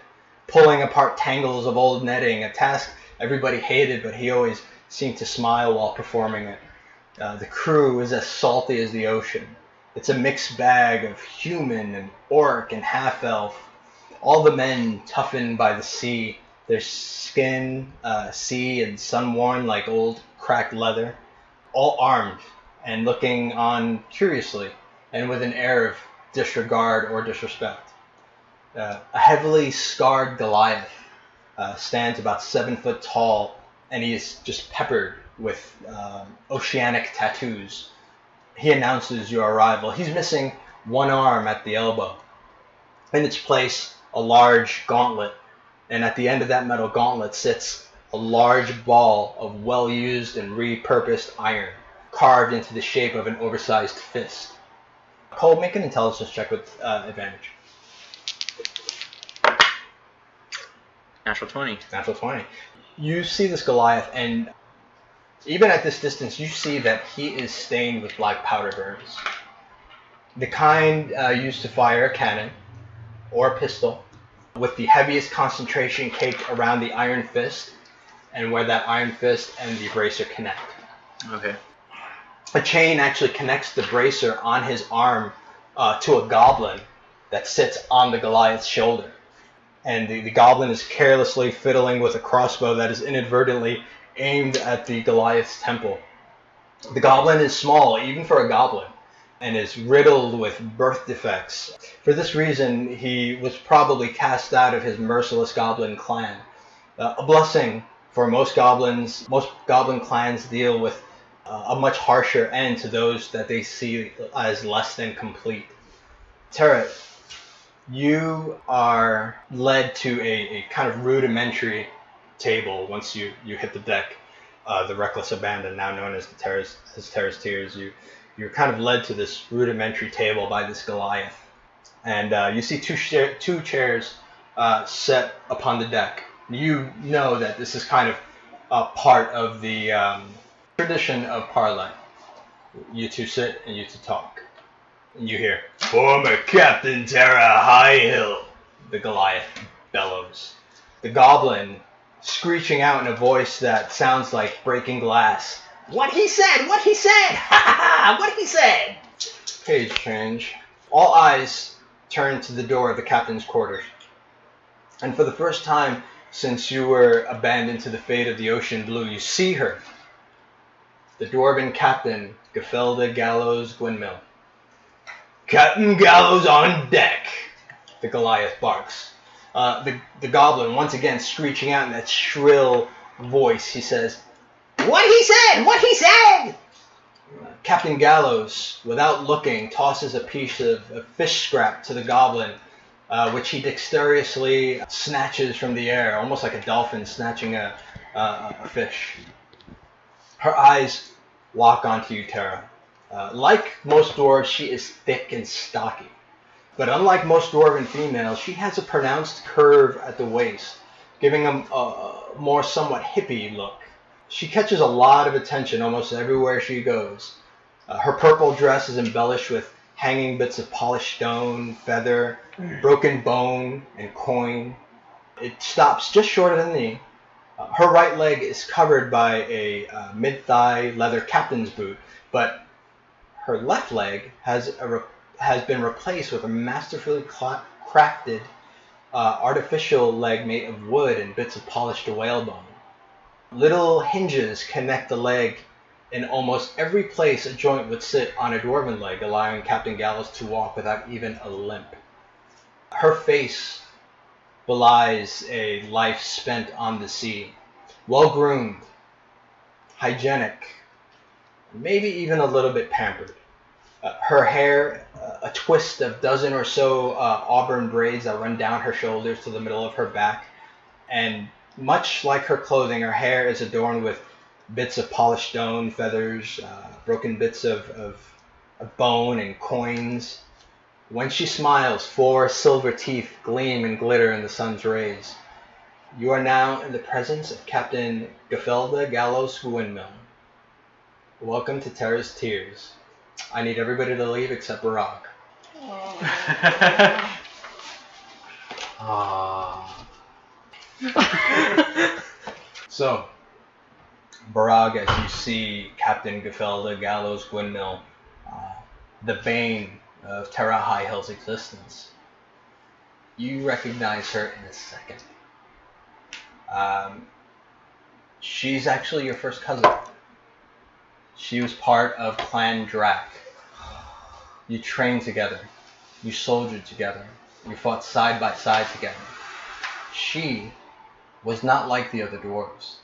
pulling apart tangles of old netting, a task everybody hated, but he always seemed to smile while performing it. The crew is as salty as the ocean. It's a mixed bag of human and orc and half-elf. All the men toughened by the sea, their skin sea and sun-worn like old cracked leather, all armed and looking on curiously and with an air of disregard or disrespect. A heavily scarred Goliath stands about 7 foot tall, and he is just peppered with oceanic tattoos. He announces your arrival. He's missing one arm at the elbow. In its place, a large gauntlet, and at the end of that metal gauntlet sits a large ball of well-used and repurposed iron, carved into the shape of an oversized fist. Kohl, make an intelligence check with advantage. Natural 20. Natural 20. You see this Goliath, and even at this distance, you see that he is stained with black powder burns. The kind used to fire a cannon or a pistol, with the heaviest concentration caked around the iron fist, and where that iron fist and the bracer connect. Okay. A chain actually connects the bracer on his arm to a goblin that sits on the Goliath's shoulder. and the goblin is carelessly fiddling with a crossbow that is inadvertently aimed at the Goliath's temple. The goblin is small, even for a goblin, and is riddled with birth defects. For this reason, he was probably cast out of his merciless goblin clan. A blessing, for most goblin clans deal with a much harsher end to those that they see as less than complete. Terra, you are led to a kind of rudimentary table once you hit the deck. The Reckless Abandon, now known as Terra's Tears. You're kind of led to this rudimentary table by this Goliath. And you see two chairs set upon the deck. You know that this is kind of a part of the tradition of Parlay. You two sit and you two talk. And you hear, "Former Captain Terra Highhill," the Goliath bellows. The goblin, screeching out in a voice that sounds like breaking glass, "What he said! What he said! Ha ha ha! What he said!" Page change. All eyes turn to the door of the captain's quarters. And for the first time since you were abandoned to the fate of the ocean blue, you see her. The dwarven captain, Gifelda, Gallows, Gwynmyl. "Captain Gallows on deck," the Goliath barks. The goblin, once again screeching out in that shrill voice, he says, "What he said! What he said!" Captain Gallows, without looking, tosses a piece of fish scrap to the goblin, which he dexterously snatches from the air, almost like a dolphin snatching a fish. Her eyes lock onto you, Terra. Like most dwarves, she is thick and stocky. But unlike most dwarven females, she has a pronounced curve at the waist, giving a more somewhat hippie look. She catches a lot of attention almost everywhere she goes. Her purple dress is embellished with hanging bits of polished stone, feather, broken bone, and coin. It stops just short of the knee. Her right leg is covered by a mid-thigh leather captain's boot, but her left leg has been replaced with a masterfully crafted artificial leg made of wood and bits of polished whalebone. Little hinges connect the leg in almost every place a joint would sit on a dwarven leg, allowing Captain Gallows to walk without even a limp. Her face belies a life spent on the sea, well-groomed, hygienic, maybe even a little bit pampered. Her hair, a twist of dozen or so auburn braids that run down her shoulders to the middle of her back, and much like her clothing, her hair is adorned with bits of polished stone, feathers, broken bits of bone and coins. When she smiles, 4 silver teeth gleam and glitter in the sun's rays. You are now in the presence of Captain Gifelda, Gallows, Gwynmyl. Welcome to Terra's Tears. I need everybody to leave except Barack. So, Barag, as you see Captain Gifelda, Gallows, Gwynmyl, the bane of Terra High-Hill's existence, you recognize her in a second. She's actually your first cousin. She was part of Clan Drac. You trained together. You soldiered together. You fought side by side together. She was not like the other dwarves.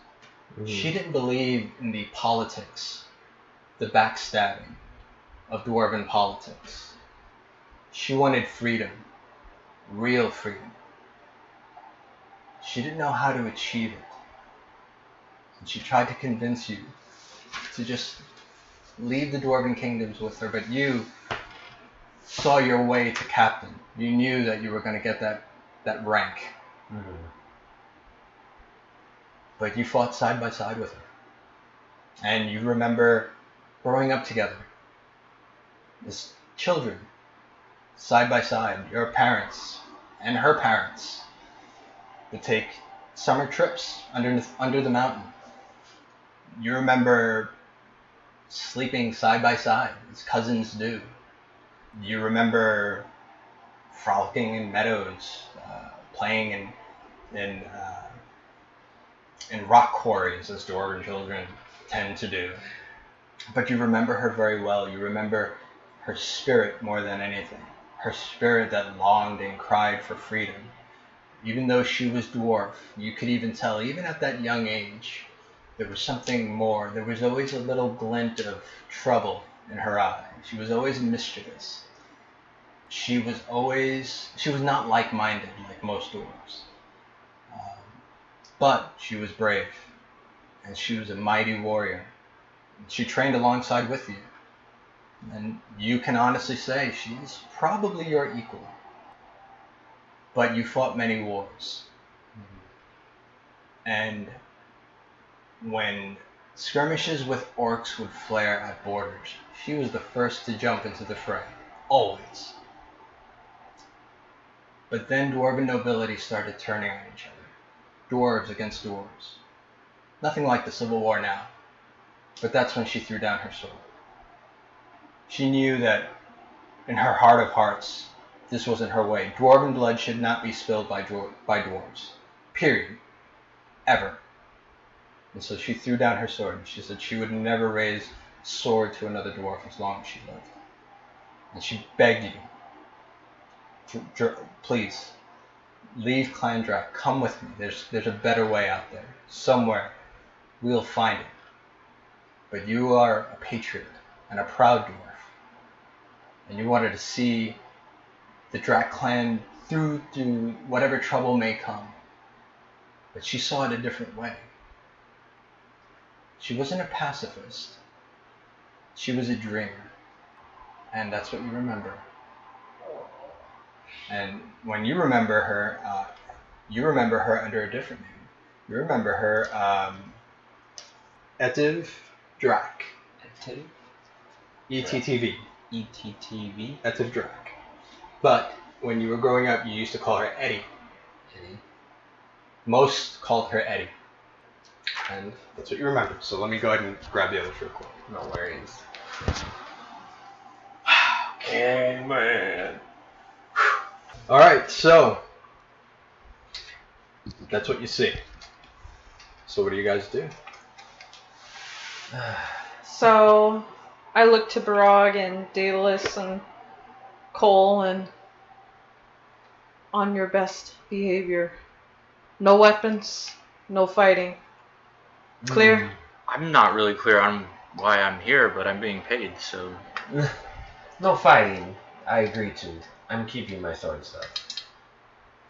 She didn't believe in the politics, the backstabbing of dwarven politics. She wanted freedom, real freedom. She didn't know how to achieve it. And she tried to convince you to just leave the dwarven kingdoms with her, but you saw your way to captain. You knew that you were going to get that rank. But you fought side by side with her. And you remember growing up together as children, side by side. Your parents and her parents would take summer trips under the mountain. You remember sleeping side by side, as cousins do. You remember frolicking in meadows, playing in rock quarries, as dwarven children tend to do. But you remember her very well. You remember her spirit more than anything. Her spirit that longed and cried for freedom. Even though she was dwarf, you could even tell, even at that young age, there was something more. There was always a little glint of trouble in her eye. She was always mischievous. She was not like-minded like most dwarves. But she was brave, and she was a mighty warrior. She trained alongside with you, and you can honestly say she's probably your equal. But you fought many wars. And when skirmishes with orcs would flare at borders, she was the first to jump into the fray. Always. But then dwarven nobility started turning on each other. Dwarves against dwarves. Nothing like the Civil War now. But that's when she threw down her sword. She knew that in her heart of hearts, this wasn't her way. Dwarven blood should not be spilled by dwarves. Period. Ever. And so she threw down her sword. She said she would never raise sword to another dwarf as long as she lived. And she begged you, please, leave Clan Drak. Come with me. There's a better way out there. Somewhere. We'll find it. But you are a patriot and a proud dwarf. And you wanted to see the Drak clan through whatever trouble may come. But she saw it a different way. She wasn't a pacifist. She was a dreamer. And that's what you remember. And when you remember her under a different name. You remember her, Etiv Drak. Etiv? ETTV. ETTV? Etiv Drak. But when you were growing up, you used to call her Eddie. Eddie? Most called her Eddie. And that's what you remember. So let me go ahead and grab the others real quick. No worries. Okay. Oh, man. Alright, so that's what you see. So what do you guys do? So I look to Barag and Daedalus and Kohl and on your best behavior. No weapons, no fighting. Clear? I'm not really clear on why I'm here, but I'm being paid, so... No fighting. I agree to. I'm keeping my sword stuff.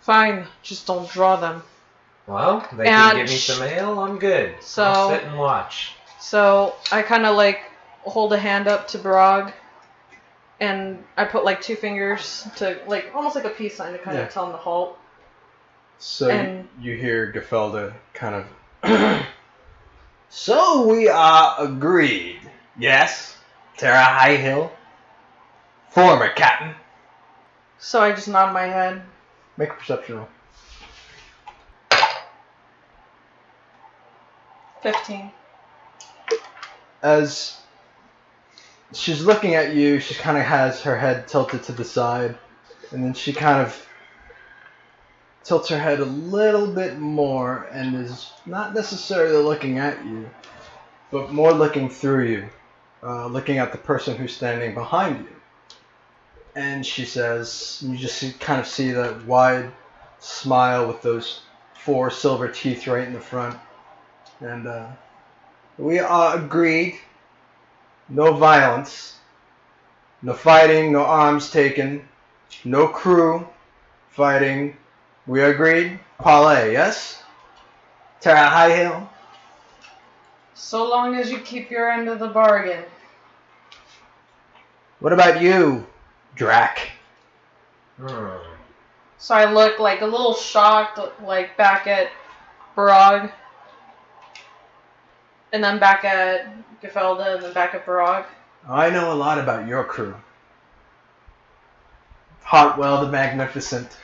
Fine, just don't draw them. Well, they can give me some ale, I'm good. So, I'll sit and watch. So I kind of like hold a hand up to Barag, and I put like 2 fingers to like almost like a peace sign to kind of tell him to halt. So And- you hear Gifelda kind of... So we are agreed. Yes, Terra Highhill, former captain. So I just nod my head. Make a perception roll. 15. As she's looking at you, she kind of has her head tilted to the side, and then she kind of tilts her head a little bit more and is not necessarily looking at you, but more looking through you, looking at the person who's standing behind you. And she says, you just kind of see that wide smile with those 4 silver teeth right in the front. And we are agreed. No violence. No fighting, no arms taken. No crew fighting. We agreed? Parlay, yes? Terra Highhill? So long as you keep your end of the bargain. What about you, Drak? So I look like a little shocked, like back at Barag. And then back at Gifelda, and then back at Barag. I know a lot about your crew. Hartwell the Magnificent.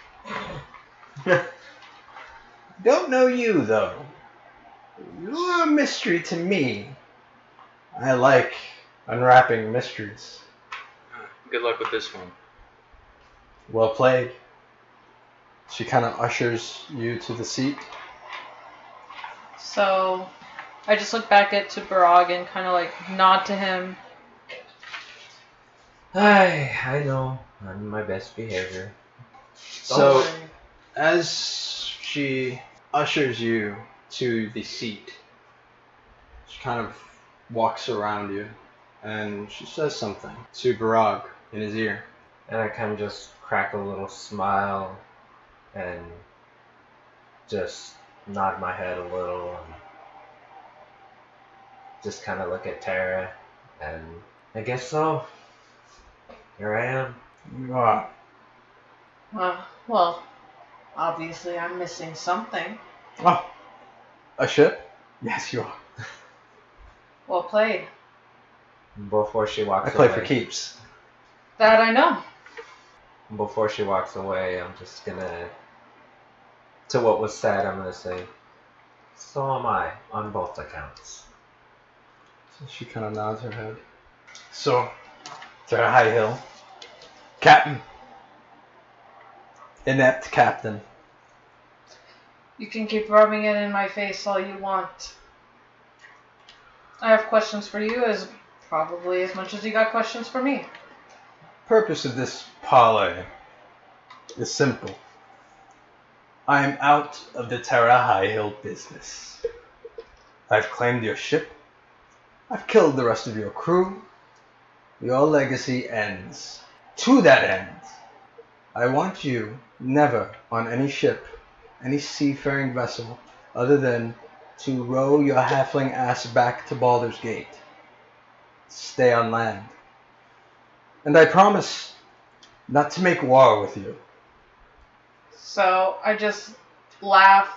Don't know you, though. You're a mystery to me. I like unwrapping mysteries. Good luck with this one. Well played. She kind of ushers you to the seat. So I just look back at to Barag and kind of like nod to him. I know. I'm in my best behavior. So, as she ushers you to the seat, she kind of walks around you, and she says something to Barag in his ear. And I kind of just crack a little smile and just nod my head a little and just kind of look at Terra, and I guess so. Here I am. You are. Well, obviously I'm missing something. Oh, a ship? Yes, you are. Well played. Before she walks I play away. for keeps. That I know. Before she walks away, I'm just gonna, to what was said, I'm gonna say, so am I, on both accounts. So she kind of nods her head. So, Terra High Hill. Captain. Inept captain. You can keep rubbing it in my face all you want. I have questions for you probably as much as you got questions for me. Purpose of this parlay is simple. I am out of the Terra High Hill business. I've claimed your ship. I've killed the rest of your crew. Your legacy ends. To that end, I want you never on any ship, any seafaring vessel, other than to row your halfling ass back to Baldur's Gate. Stay on land. And I promise not to make war with you. So I just laugh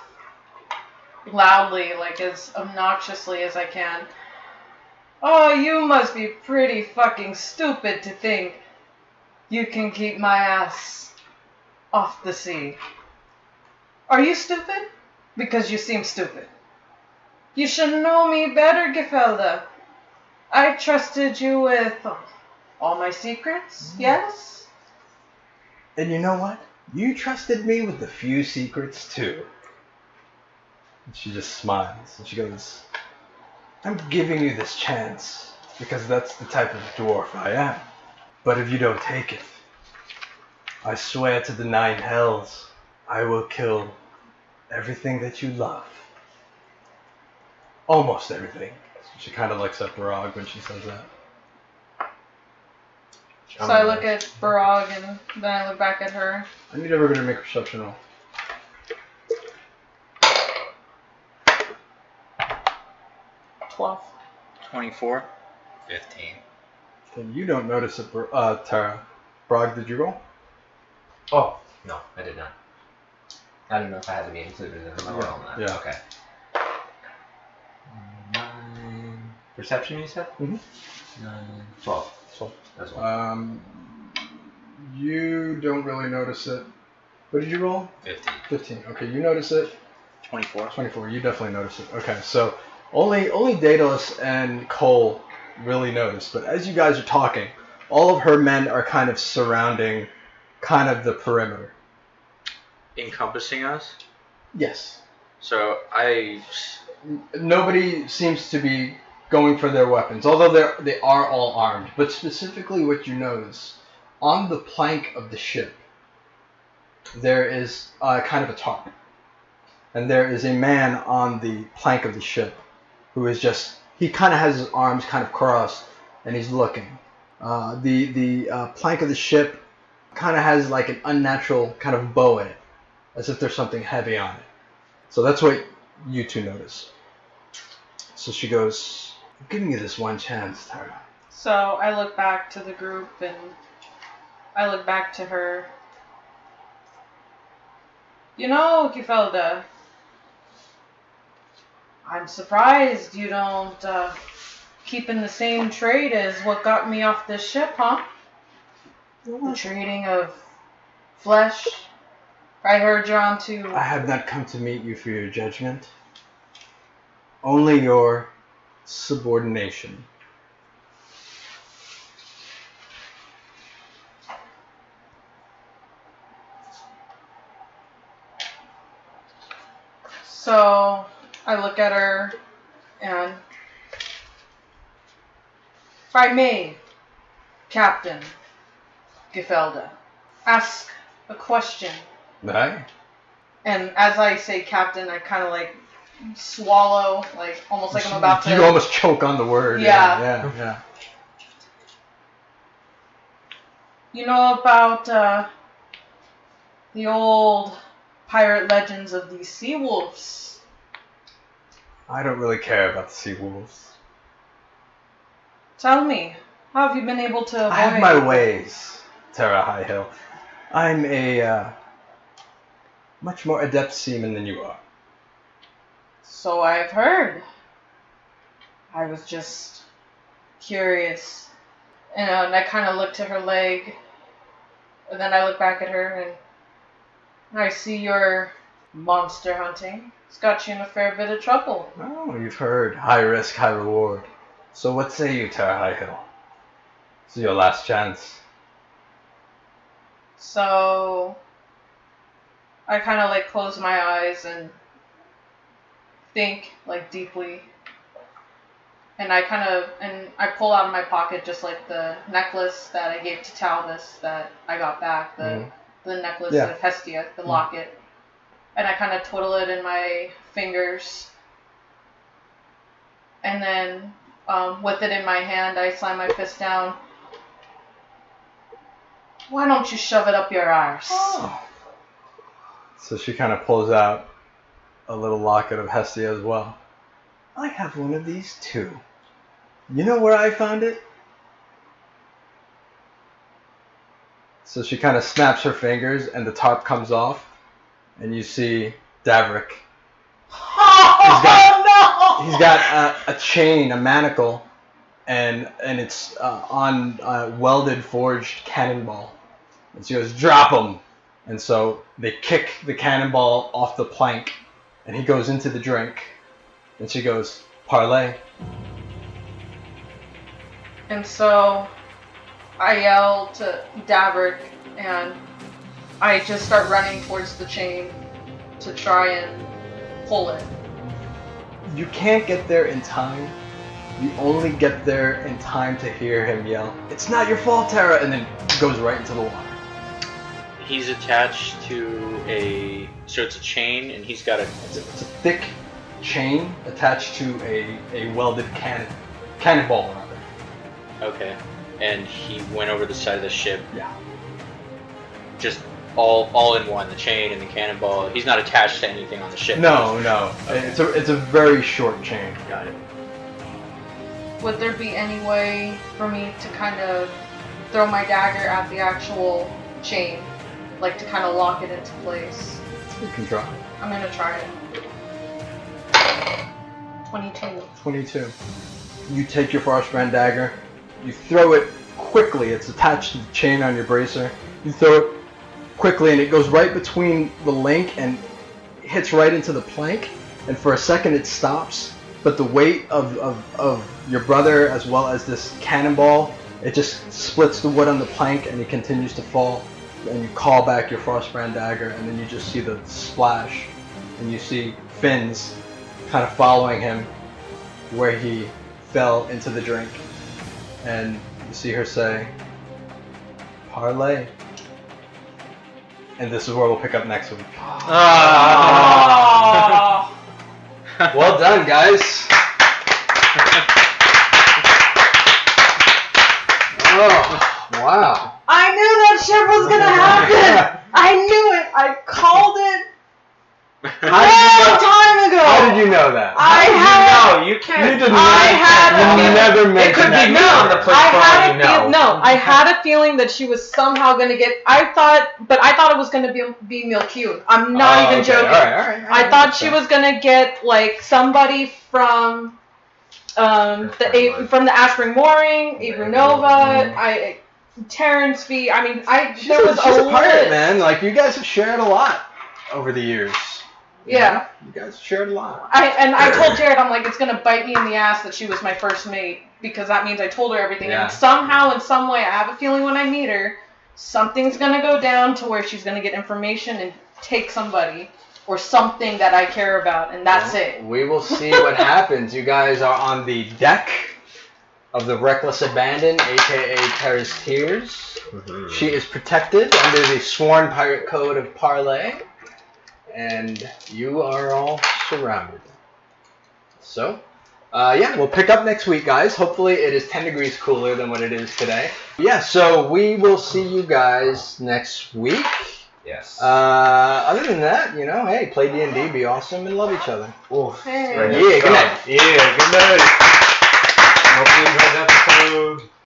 loudly, like as obnoxiously as I can. Oh, you must be pretty fucking stupid to think you can keep my ass off the sea. Are you stupid? Because you seem stupid. You should know me better, Gifelda. I trusted you with all my secrets, yes? And you know what? You trusted me with a few secrets too. And she just smiles and she goes, I'm giving you this chance because that's the type of dwarf I am. But if you don't take it, I swear to the 9 hells, I will kill everything that you love. Almost everything. She kind of looks at Barag when she says that. So I look at Barag and then I look back at her. I need everybody to make a perception roll. 12. 24. 15. Okay, you don't notice it, Terra. Barag, did you roll? Oh, no, I did not. I don't know if I had to be included in the roll on that. Yeah. Okay. 9. Perception, you said? Mm-hmm. 9. 12. So, As well. you don't really notice it. What did you roll? 15. 15. Okay, you notice it. 24. 24. You definitely notice it. Okay, so only Daedalus and Kohl really notice. But as you guys are talking, all of her men are kind of surrounding kind of the perimeter. Encompassing us? Yes. So Nobody seems to be going for their weapons, although they are all armed. But specifically what you notice, on the plank of the ship, there is kind of a tarp. And there is a man on the plank of the ship who is just, he kind of has his arms kind of crossed and he's looking. The plank of the ship kind of has like an unnatural kind of bow in it, as if there's something heavy on it. So that's what you two notice. So she goes, I'm giving you this one chance, Terra. So I look back to the group and I look back to her. You know, Gifelda, I'm surprised you don't keep in the same trade as what got me off this ship, huh? The trading of flesh. I heard you're on to... I have not come to meet you for your judgment. Only your subordination. So I look at her and, if I may, Captain Gifelda, ask a question. Aye. And as I say captain, I kind of like swallow, like almost like I'm about to. You almost choke on the word. Yeah. Yeah. You know about the old pirate legends of these sea wolves? I don't really care about the sea wolves. Tell me, how have you been able to avoid? I have my ways, Terra Highhill. I'm a much more adept seaman than you are. So I've heard. I was just curious. And I kind of look to her leg, and then I look back at her, and I see your monster hunting. It's got you in a fair bit of trouble. Oh, you've heard. High risk, high reward. So what say you, Terra Highhill? This is your last chance. So I kind of like close my eyes and think like deeply. And I pull out of my pocket just like the necklace that I gave to Talvis that I got back, the necklace of Hestia, the locket. And I kind of twiddle it in my fingers. And then with it in my hand, I slam my fist down. Why don't you shove it up your arse? Oh. So she kind of pulls out a little locket of Hestia as well. I have one of these too. You know where I found it? So she kind of snaps her fingers and the tarp comes off. And you see Davrick. He's got a chain, a manacle, and it's on a welded, forged cannonball. And she goes, drop him! And so they kick the cannonball off the plank, and he goes into the drink. And she goes, Parlay. And so I yell to Davrick, and I just start running towards the chain to try and pull it. You can't get there in time. You only get there in time to hear him yell, "It's not your fault, Terra!" and then goes right into the water. He's attached to so it's a chain, and he's got It's a thick chain attached to a welded cannonball rather. Okay. And he went over the side of the ship. Yeah. Just all in one, the chain and the cannonball. He's not attached to anything on the ship. No. Okay. It's a very short chain. Got it. Would there be any way for me to kind of throw my dagger at the actual chain? Like to kind of lock it into place? You can try. I'm going to try it. 22. 22. You take your Frostbrand dagger, you throw it quickly, it's attached to the chain on your bracer, you throw it quickly and it goes right between the link and hits right into the plank, and for a second it stops, but the weight of your brother as well as this cannonball, it just splits the wood on the plank and he continues to fall, and you call back your Frostbrand dagger and then you just see the splash and you see fins kind of following him where he fell into the drink, and you see her say, Parlay. And this is where we'll pick up next week. Well done, guys. Oh, wow. I knew that shit was gonna happen! I knew it! I called it a long time ago! How did you know that? You can't. You did not. I had a You feeling. never mentioned It could that. be me on the plate for all you know. No, I had a feeling that she was somehow gonna get. I thought it was gonna be Milcune. I'm not even joking. All right. I thought she was gonna get like somebody from from the Aspring Mooring, Abrunova, Terrence V. I mean, She's there was a pirate, list. man. Like, you guys have shared a lot over the years. Yeah. You guys shared a lot. I told Jared, I'm like, it's gonna bite me in the ass that she was my first mate, because that means I told her everything. Yeah. And somehow, in some way, I have a feeling when I meet her, something's gonna go down to where she's gonna get information and take somebody. or something that I care about, and that's it. We will see what happens. You guys are on the deck of the Reckless Abandon, aka Terra's Tears. She is protected under the sworn pirate code of Parlay, and you are all surrounded. So, yeah, we'll pick up next week, guys. Hopefully it is 10 degrees cooler than what it is today. Yeah, so we will see you guys next week. Yes. Other than that, you know, hey, play D&D, be awesome, and love each other. Oof. Hey. Right. Yeah, good night. Yeah.